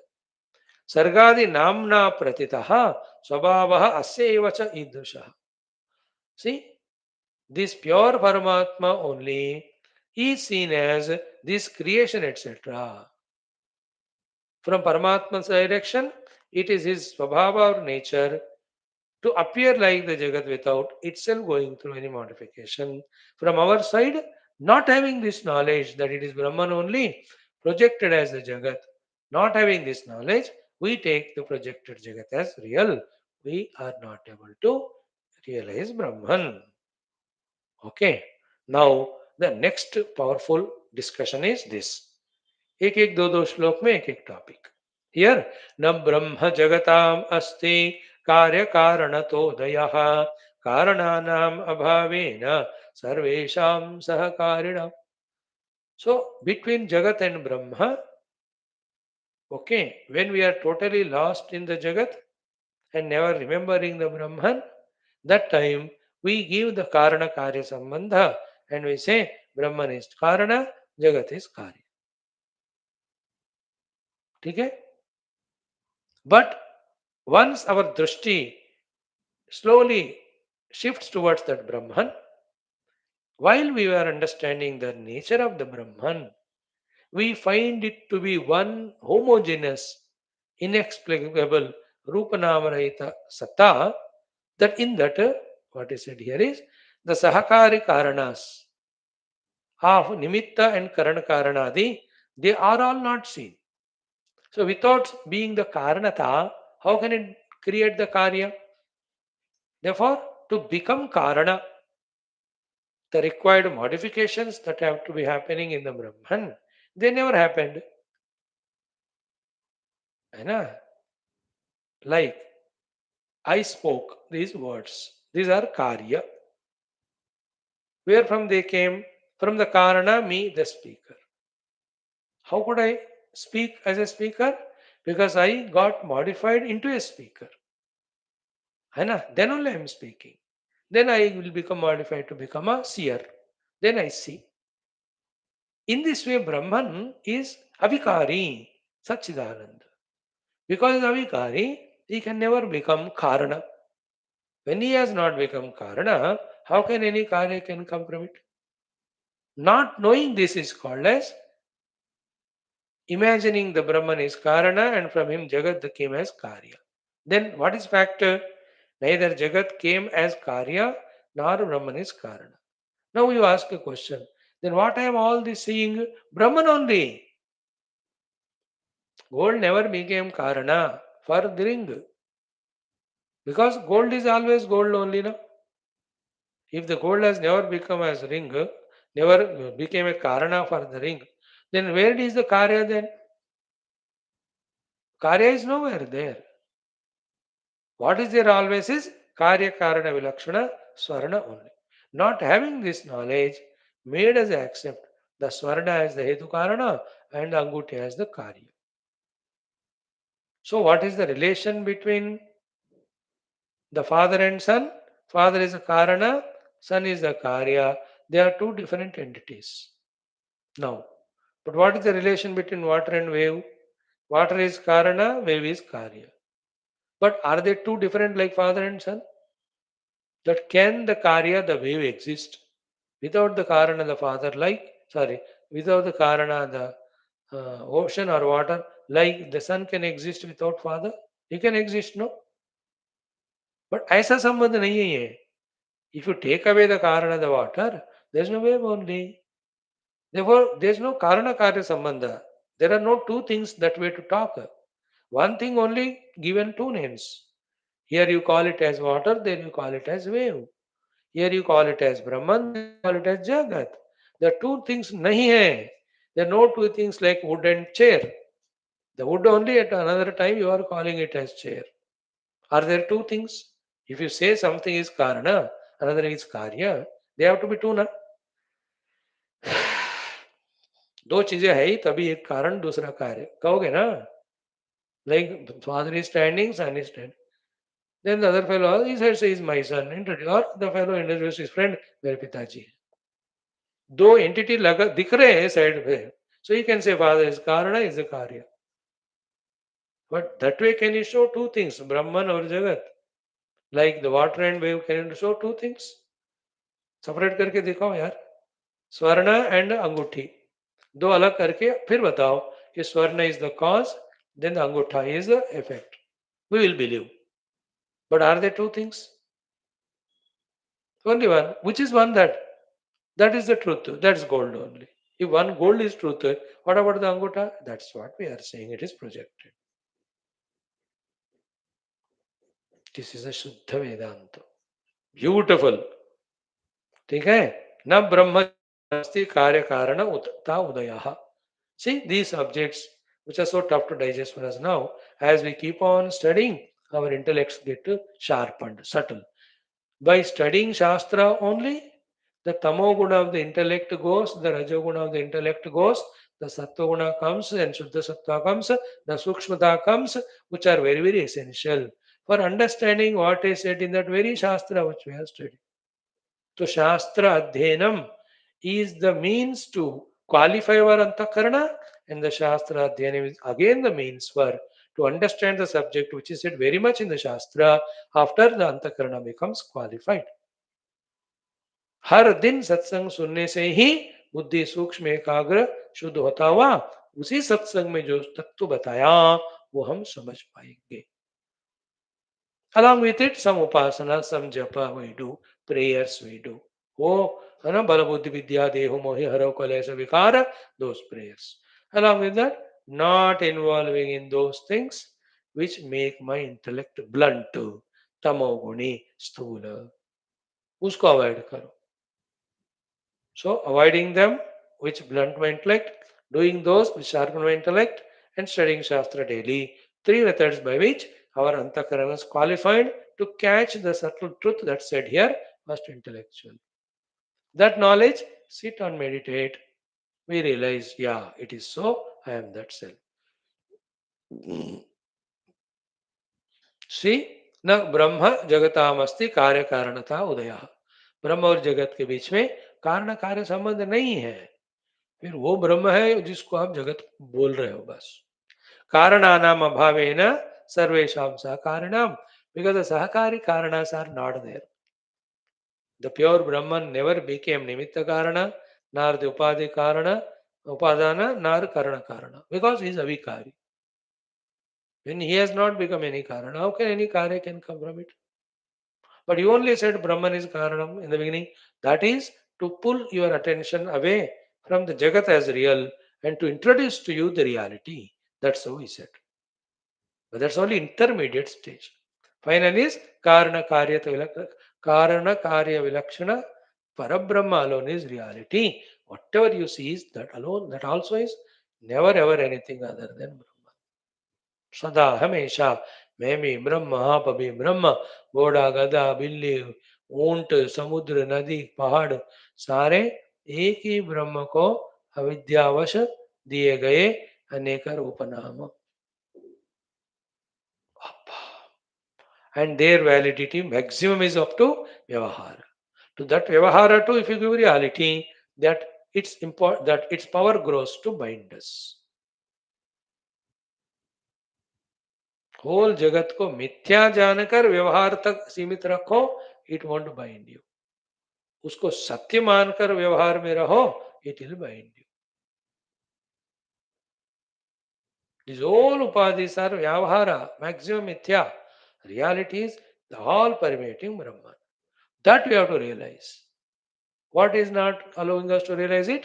Sargadi namna pratitaha swabhavaha asya eva cha idrushaha. See, this pure Paramatma only is seen as this creation, etc. From Paramatma's direction, it is his Swabhava or nature to appear like the Jagat without itself going through any modification. From our side, not having this knowledge that it is Brahman only projected as the Jagat, not having this knowledge, we take the projected Jagat as real. We are not able to realize Brahman. Okay. Now, the next powerful discussion is this. एक एक दो श्लोक में एक एक topic. Here, न ब्रह्म जगताम अस्ति कार्य कारणतोदयः कारणानाम अभावेन सर्वेषां सहकारिणाम्. So, between Jagat and Brahma, okay, when we are totally lost in the Jagat and never remembering the Brahman, that time we give the Karana Karya Sambandha and we say Brahman is Karana, Jagat is Karya. Okay? But once our drishti slowly shifts towards that Brahman, while we are understanding the nature of the Brahman, we find it to be one homogeneous, inexplicable Rupanama Satta, that in that, what is said here is, the Sahakari Karanas of Nimitta and Karana Karanadi, they are all not seen. So without being the Karanata, how can it create the Karya? Therefore, to become Karana, the required modifications that have to be happening in the Brahman, they never happened. है ना? Like, I spoke these words. These are Karya. Where from they came? From the Karana, me, the speaker. How could I speak as a speaker? Because I got modified into a speaker. है ना? Then only I am speaking. Then I will become modified to become a seer. Then I see. In this way, Brahman is Avikari, Satchidananda. Because Avikari, he can never become Karana. When he has not become Karana, how can any Karya can come from it? Not knowing this is called as imagining the Brahman is Karana and from him Jagat came as Karya. Then what is factor? Neither Jagat came as Karya nor Brahman is Karana. Now you ask a question. Then what I am all this seeing? Brahman only. Gold never became Karana for the ring. Because gold is always gold only. No? If the gold has never become as ring, never became a Karana for the ring, then where is the Karya then? Karya is nowhere there. What is there always is Karya Karana Vilakshana Swarna only. Not having this knowledge made us accept the Swarna as the Hetu Karana and Anguti as the Karya. So what is the relation between the father and son? Father is a Karana, son is the Karya. They are two different entities. Now, but what is the relation between water and wave? Water is Karana, wave is Karya. But are they two different like father and son? That can the Karya, the wave exist without the Karana, the father, without the Karana, the ocean or water, like the sun can exist without father? He can exist, no? But ऐसा संबंध नहीं है ये. If you take away the Karana, the water, there is no wave only. Therefore, there is no Karana Karya Sambandha. There are no two things that way to talk. One thing only given two names. Here you call it as water, there you call it as wave. Here you call it as Brahman, there you call it as Jagat. The two things nahi hai. There are no two things like wood and chair. The wood only at another time you are calling it as chair. Are there two things? If you say something is Karana, another is Karya, they have to be two na. दो चीजें है ही तभी एक कारण दूसरा कार्य कहोगे ना like father is standing son is standing then the other fellow he सेड्स इज माय सन इंट्रोड्यूस और the fellow introduce his friend मेरे पिताजी दो एंटिटी लगा दिख रहे हैं साइड पे so you can say father is कारण इज द कार्य but that way can you show two things Brahman और जगत like the water and wave can show two things separate करके दिखाओ यार स्वर्ण एंड अंगूठी दो अलग करके फिर बताओ कि स्वर्ण is the cause then the अंगूठा is the effect we will believe but are they two things only one which is one that is the truth that's gold only if one gold is truth what about the angutha that's what we are saying it is projected this is a shuddha vedanta beautiful ठीक है न ब्रह्म अस्ति कार्य कारण उता उदयः see these subjects which are so tough to digest for us now as we keep on studying our intellects get sharpened subtle by studying shastra only the tamo guna of the intellect goes the rajo guna of the intellect goes the sattva guna comes and shuddha sattva comes the sukshmata comes which are very very essential for understanding what is said in that very shastra which we have studied. So Shastra Adhyanam is the means to qualify our antakarana, and the Shastra Adhyanam is again the means for to understand the subject which is said very much in the Shastra after the antakarana becomes qualified. हर दिन सत्संग सुनने से ही बुद्धि सूक्ष्म एकाग्र शुद्ध होता हुआ उसी सत्संग में जो तत्व बताया वो हम समझ पाएंगे. Along with it, some upasana, some japa we do, prayers we do. Oh, bala buddhi vidya dehu mohi haro kalesa vikara, those prayers. Along with that, not involving in those things which make my intellect blunt, tamoguni, sthula. उसको avoid करो. So avoiding them which blunt my intellect, doing those which sharpen my intellect, and studying Shastra daily. Three methods by which our antakarana is qualified to catch the subtle truth that's said here, first intellectual. That knowledge, sit and meditate. We realize, yeah, it is so, I am that self. Shri न ब्रह्म जगतामस्ति कार्य कारणता उदय ब्रह्म और जगत के बीच में कारण कार्य संबंध नहीं है फिर वो ब्रह्म है जिसको आप जगत बोल रहे हो बस कारणानाम अभावेन सर्वेषां सहकारिणाम because the sahakari karanas are not there. The pure Brahman never became nimitta karana, nor the upadhi karana, upadana, nor karana karana because he is avikari. When he has not become any karana, how can any karya can come from it? But you only said Brahman is karanam in the beginning. That is to pull your attention away from the Jagat as real and to introduce to you the reality. That's how he said. But that's only intermediate stage. Final is Karana Karya Vilakshana Parabrahma alone is reality. Whatever you see is that alone, that also is never ever anything other than Brahma. सदा हमेशा मैं भी ब्रह्म आप भी ब्रह्म घोड़ा गधा बिल्ली ऊंट समुद्र नदी पहाड़ सारे एक ही ब्रह्म को अविद्यावश दिए गए अनेक रूप नाम and their validity maximum is up to vyavahara. To that vyavahara too, if you give reality, that that its power grows to bind us. Whole जगत को मिथ्या जानकर व्यवहार तक सीमित रखो इट वॉन्ट बाइंड यू उसको सत्य मानकर व्यवहार में रहो it will bind you this all उपाधिस आर व्यवहार मैक्सिमम मिथ्या reality is the all permeating Brahman that we have to realize what is not allowing us to realize it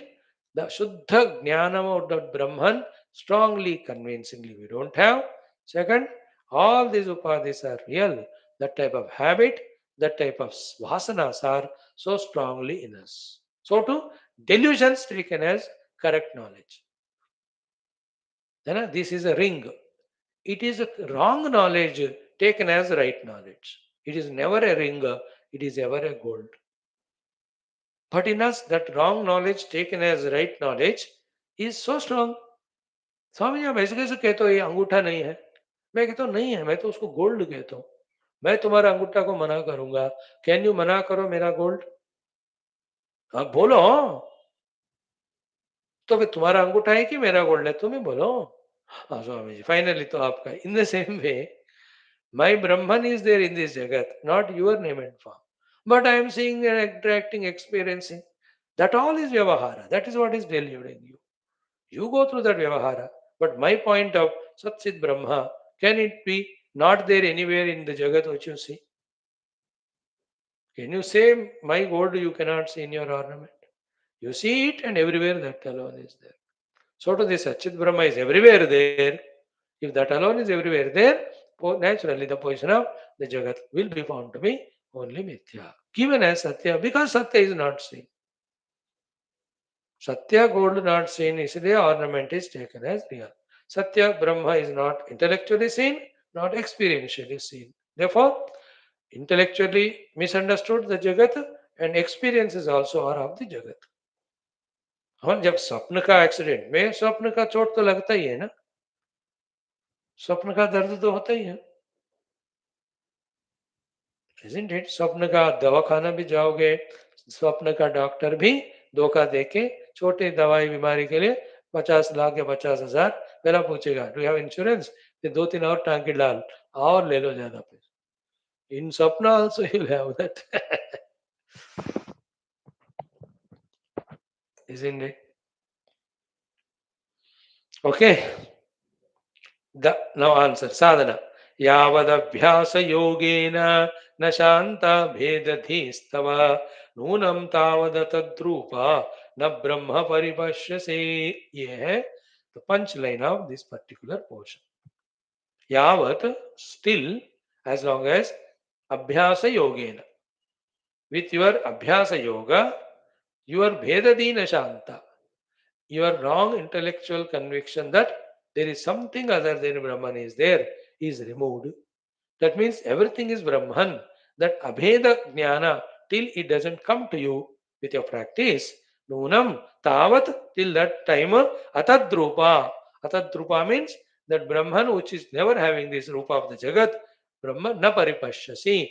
The Shuddha Jnanam of the Brahman strongly, convincingly we don't have. Second, all these upadhis are real. That type of habit, that type of vasanas are so strongly in us. So too, delusions taken as correct knowledge. Then this is a ring. It is a wrong knowledge taken as right knowledge. It is never a ring, it is ever a gold. But in us, that wrong knowledge taken as right knowledge is so strong. Swami ji आप ऐसे कैसे कहते हो ये अंगूठा नहीं है? मैं कहता हूँ नहीं है, मैं तो उसको गोल्ड कहता हूँ। मैं तुम्हारा अंगूठा को मना करूंगा। कैन यू मना करो मेरा गोल्ड? हाँ बोलो। तो फिर तुम्हारा अंगूठा है कि मेरा गोल्ड है? तुम ही बोलो। हाँ स्वामी जी फाइनली तो आपका in the same way my Brahman is there in this Jagat, not your name and form. But I am seeing and interacting, experiencing. That all is Vyavahara. That is what is deluding you. You go through that Vyavahara. But my point of Satchit Brahma, can it be not there anywhere in the Jagat which you see? Can you say my gold you cannot see in your ornament? You see it and everywhere that alone is there. So to this Satchit Brahma is everywhere there. If that alone is everywhere there, naturally the position of the Jagat will be found to be only Mithya. Given as Satya, because Satya is not seen. Satya gold not seen, is the ornament is taken as real. Satya Brahma is not intellectually seen, not experientially seen. Therefore, intellectually misunderstood the Jagat and experiences also are of the Jagat. हाँ जब स्वप्न का accident में स्वप्न का चोट तो लगता ही है ना, स्वप्न का दर्द तो होता ही है, isn't it? स्वप्न का दवाखाना भी जाओगे, स्वप्न का डॉक्टर भी धोखा देके छोटे दवाई बीमारी के लिए 50 लाख या 50,000 पहला पूछेगा डू हैव इंश्योरेंस, फिर 2-3 और टांके डाल और ले लो ज्यादा पैसे इन स्वप्न also you have that isn't it? Okay, the now answer sadhana यावदभ्यास योगेन न शांता भेदधीस्तव नूनम तावद तद्रूपा न ब्रह्म परिपश्यसे. ये है the punchline of this particular portion. Yavat, still, as long as abhyasa yogena, with your abhyasa yoga, your bhedadina shanta, your wrong intellectual conviction that there is something other than Brahman is there is removed. That means everything is Brahman. That abheda jnana, till it doesn't come to you with your practice, nunam tavat, till that time, atadrupa. Atadrupa means that Brahman which is never having this rupa of the Jagat, Brahman na paripashyasi,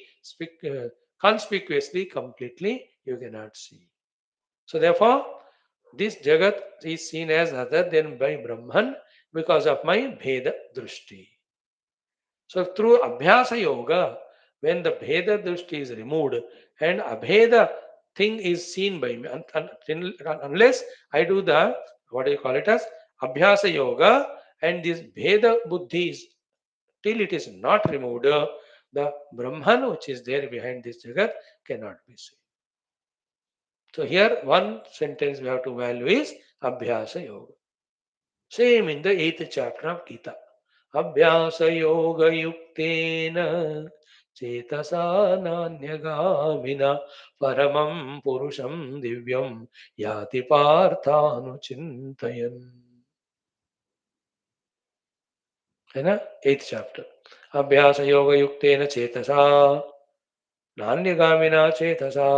conspicuously, completely, you cannot see. So therefore, this Jagat is seen as other than by Brahman because of my Bheda Drushti. So through Abhyasa Yoga, when the Bheda Drushti is removed and Abheda thing is seen by me, unless I do the, what do you call it as, Abhyasa Yoga, and this Bheda Buddhi is, till it is not removed, the Brahman which is there behind this Jagat cannot be seen. So here one sentence we have to value is Abhyasa Yoga. Same in the 8th chapter of Gita. Abhyasa Yoga Yuktena Chetasa Nanyagamina Paramam Purusham Divyam Yati Parthanu Chintayan. है ना 8th chapter. अभ्यास योग युक्तेन चेतसा नान्यगामिना चेतसा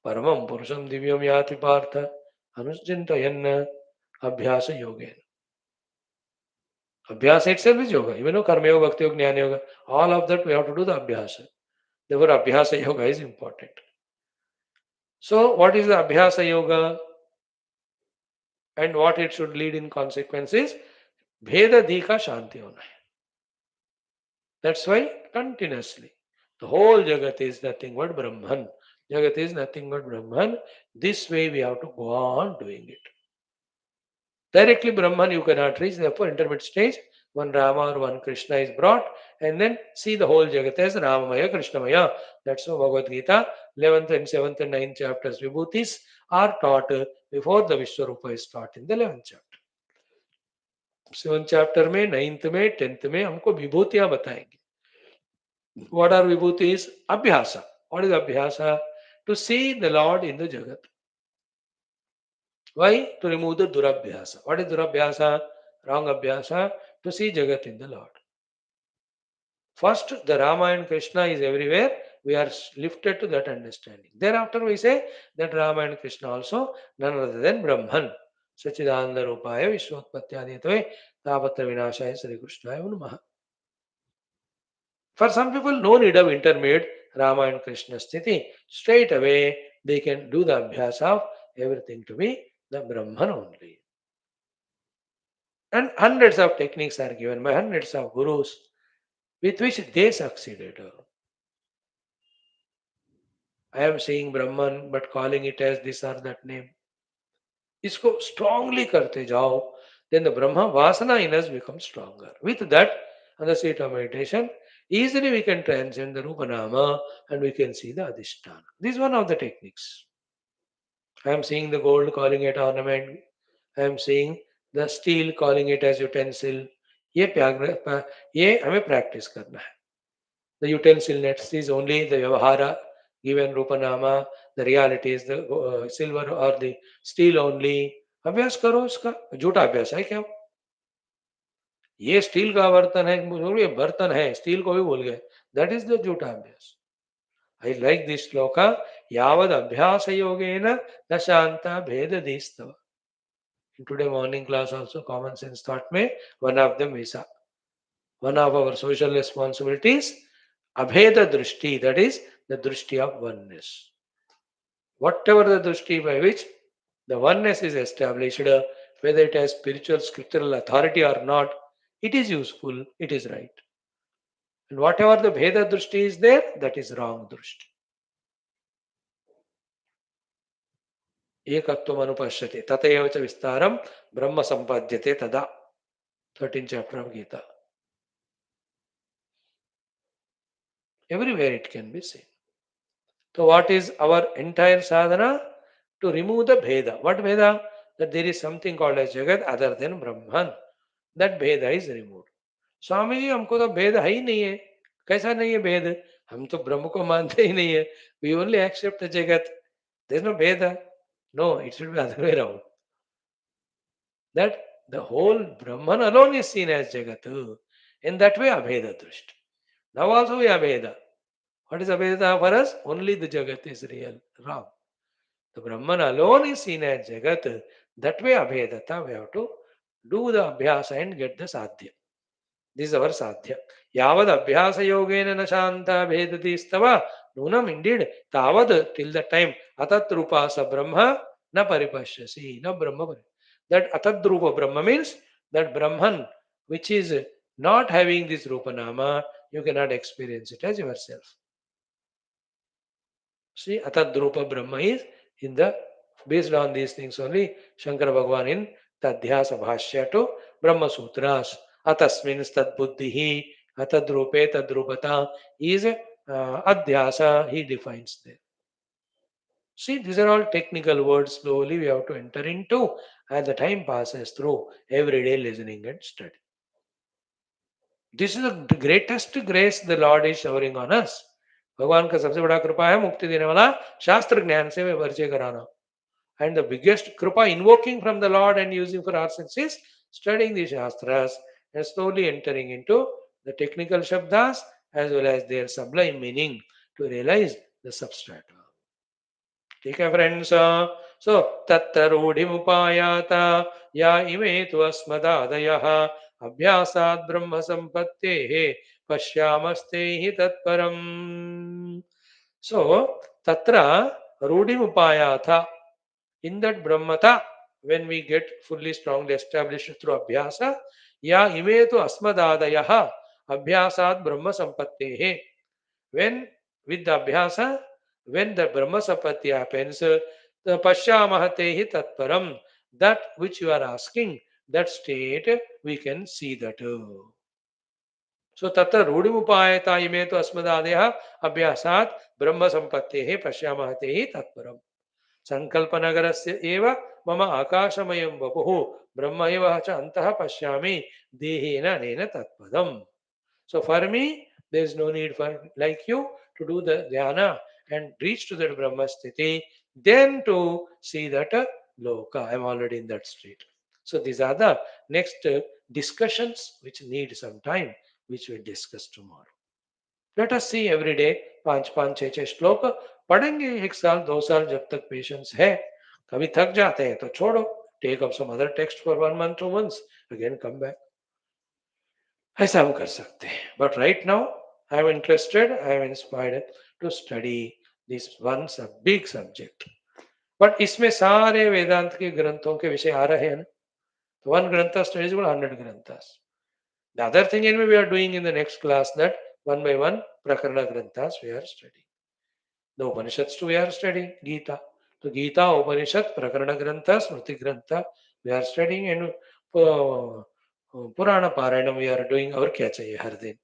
परमं पुरुषं दिव्यं याति पार्थ अनुचिन्तयन् अभ्यास योगेन. Abhyasa itself is yoga. Even though karma yoga, bhakti yoga, jnana yoga, all of that we have to do the abhyasa. Therefore, abhyasa yoga is important. So, what is the abhyasa yoga and what it should lead in consequences? Bheda dika shanti hona hai. That's why continuously the whole jagat is nothing but Brahman. Jagat is nothing but Brahman. This way we have to go on doing it. Directly Brahman you cannot reach. Therefore, intermediate stage, one Rama or one Krishna is brought, and then see the whole Jagat as Ramamaya, Krishnamaya. That's why Bhagavad Gita, 11th and 7th and 9th chapters, Vibhutis are taught before the Vishwarupa is taught in the 11th chapter. 7th chapter में, 9th में, 10th में हमको विभूतियां बताएंगे. What are vibhutis? Abhyasa. What is abhyasa? To see the Lord in the Jagat. Why? To remove the durabhyasa. What is durabhyasa? Wrong abhyasa. To see Jagat in the Lord. First, the Rama and Krishna is everywhere. We are lifted to that understanding. Thereafter, we say that Rama and Krishna also none other than Brahman. Sachidananda Rupaya Vishwatpatyaditve Tapatra Vinashaya Sri Krishnaya Namaha. For some people, no need of intermediate Rama and Krishna sthiti. Straight away, they can do the abhyas of everything to be the Brahman only. And hundreds of techniques are given by hundreds of gurus with which they succeeded. I am seeing Brahman but calling it as this or that name. इसको strongly करते जाओ, then the Brahma Vasana in us becomes stronger. With that, on the seat of meditation, easily we can transcend the Rupa Nama and we can see the Adhisthana. This is one of the techniques. I am seeing the gold, calling it ornament. I am seeing the steel, calling it as utensil. ये हमें practice करना है. The utensil next is only the Vyavahara given Rupanama. The reality is the silver or the steel only. अभ्यास करो इसका. झूठा अभ्यास है क्या? ये स्टील का बर्तन है, ये बर्तन है, स्टील को भी भूल गए. That is the झूठा अभ्यास. I like this shloka. यावद अभ्यास योगेन न शांता भेद दीस्तव. In today morning class also common sense taught me one of them is one of our social responsibilities abheda drushti, that is the drushti of oneness. Whatever the drushti by which the oneness is established, whether it has spiritual scriptural authority or not, it is useful, it is right. And whatever the bheda drushti is there, that is wrong drushti. Ekatvam anupashyate tatayeva cha vistaram brahma sampadyate tada. 13th chapter of Gita. Everywhere it can be seen. So what is our entire sadhana? To remove the bheda. What bheda? That there is something called as Jagat other than Brahman. That bheda is removed. Swami ji हमको तो भेद है ही नहीं है. कैसा नहीं है भेद? हम तो ब्रह्म को मानते ही नहीं है. We only accept the Jagat. There is no bheda. No, it should be other way around. That the whole Brahman alone is seen as Jagat. In that way, abheda drishti. Now also we abheda. What is abheda for us? Only the Jagat is real. Wrong. The Brahman alone is seen as Jagat. That way abhedata, we have to do the abhyasa and get the sadhya. This is our sadhya. Yavad abhyasa yogena na shanta bhedati stava. Nunam indeed. Tavad till the time atatrupa sa brahma na paripashyasi. Na brahma. That atadrupa Brahma means that Brahman which is not having this Rupa Nama, you cannot experience it as yourself. See, Atadrupa Brahma is in the based on these things only. Shankara Bhagavan in Tadhyasa Bhashya to Brahma Sutras. Atasmin Tad Buddhihi Atadrupe Tadrupata is Adhyasa, he defines there. See, these are all technical words. Slowly we have to enter into as the time passes through everyday listening and study. This is the greatest grace the Lord is showering on us. भगवान का सबसे बड़ा कृपा है मुक्ति देने वाला शास्त्र ज्ञान से वे परिचय कराना. And the biggest kripa invoking from the Lord and using for our senses, studying the Shastras and slowly entering into the technical Shabdas as well as their sublime meaning to realize the substrata. ठीक है friends. सो तत्र रूढ़िमुपायाता या इमे तु अस्मदादयः अभ्यासात् ब्रह्म संपत्तेः पश्यामस्ते हि तत्परम्. सो तत्र रूढ़िमुपायाता, in that brahmata, when we get fully strongly established through abhyasa, ya ime tu asmadadayaha abhyasat brahma sampattehe. When with the abhyasa, when the brahma sampatti happens, the pashyamahatehi tatparam, that which you are asking, that state we can see that. सो तत्र रूढ़िमुपायता इमे तो अस्मदादयः अभ्यासात् ब्रह्म संपत्तेः पश्यामः ते हि तत्परम् संकल्पनगरस्य एव मम आकाशमयं वपुः ब्रह्म एव च अन्तः पश्यामि देहेन अनेन तत्पदम्. So for me, there is no need for like you to do the dhyana and reach to that Brahma sthiti, then to see that loka. I am already in that state. So these are the next discussions which need some time, which we discuss tomorrow. Let us see every day पांच पांच छः छः श्लोक पढ़ेंगे. एक साल दो साल जब तक पेशेंस है. कभी थक जाते हैं तो छोड़ो. Take up some other text for 1 month 2 months, again come back. ऐसा हम कर सकते हैं. But right now I am interested, I am inspired to study this one big subject. But इसमें सारे वेदांत के ग्रंथों के विषय आ रहे हैं ना. तो वन ग्रंथ studies 100 ग्रंथास. The other thing anyway we are doing in the next class, that one by one Prakarana Granthas we are studying. The Upanishads too we are studying, Gita. So Gita, Upanishad, Prakarana Grantha, Smriti Grantha we are studying, and Purana Parayanam we are doing our क्या चाहिए हर दिन.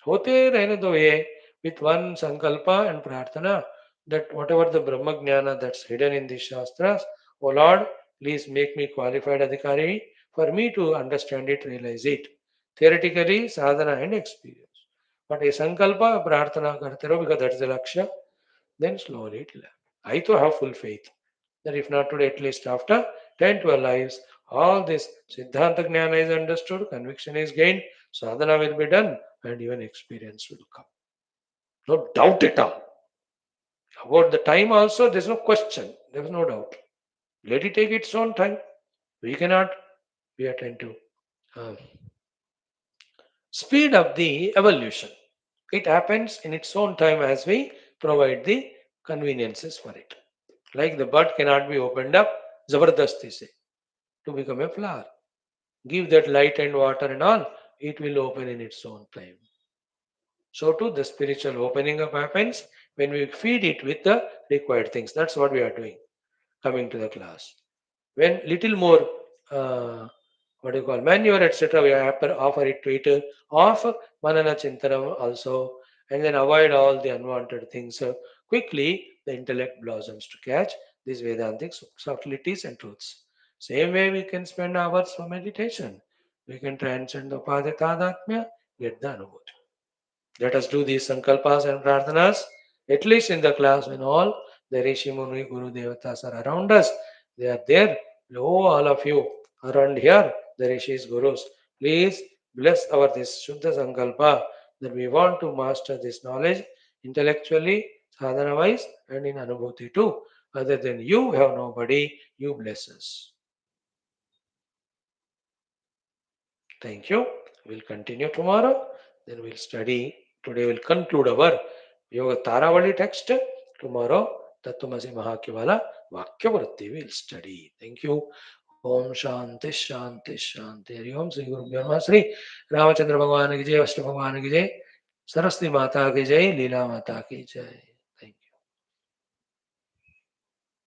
होते रहने दो ये with one sankalpa and prarthana that whatever the Brahma Jnana that's hidden in these Shastras, O Lord, please make me qualified adhikari for me to understand it, realize it. Theoretically, sadhana and experience. But a sankalpa, prarthana karte raho because that is the lakshya, then slowly it will happen. I too have full faith that if not today, at least after 10 12 lives, all this Siddhanta Jnana is understood, conviction is gained, sadhana will be done, and even experience will come. No doubt at all. About the time also, there's no question, there's no doubt. Let it take its own time. We cannot be attentive. Speed up the evolution. It happens in its own time as we provide the conveniences for it. Like the bud cannot be opened up, zabardasti se, to become a flower. Give that light and water and all, it will open in its own time. So too the spiritual opening up happens when we feed it with the required things. That's what we are doing, coming to the class. When little more, what do you call, manure, etc., we offer it to it, of manana chintanam also, and then avoid all the unwanted things. So quickly, the intellect blossoms to catch these Vedantic subtleties and truths. Same way we can spend hours for meditation. We can transcend the Upadetadatmya, get the Anubhuti. Let us do these sankalpas and prarthanas, at least in the class when all the Rishi Muni Guru Devatas are around us. They are there. Oh, all of you around here, the Rishis, Gurus, please bless our this Shuddha Sankalpa that we want to master this knowledge intellectually, sadhana wise, and in Anubhuti too. Other than you have nobody, you bless us. Thank you. We'll continue tomorrow. Then we'll study. Today we'll conclude our Yoga Taravali text. Tomorrow, Tattvamasi Mahakivala Vakya Vritti we'll study. Thank you. Om Shanti Shanti Shanti. Hari Om Sri Gurubhyo Namaha. Sri Ramachandra Bhagwan ki Jai, Vishnu Bhagwan ki Jai, Saraswati Mata ki Jai, Leela Mata ki Jai.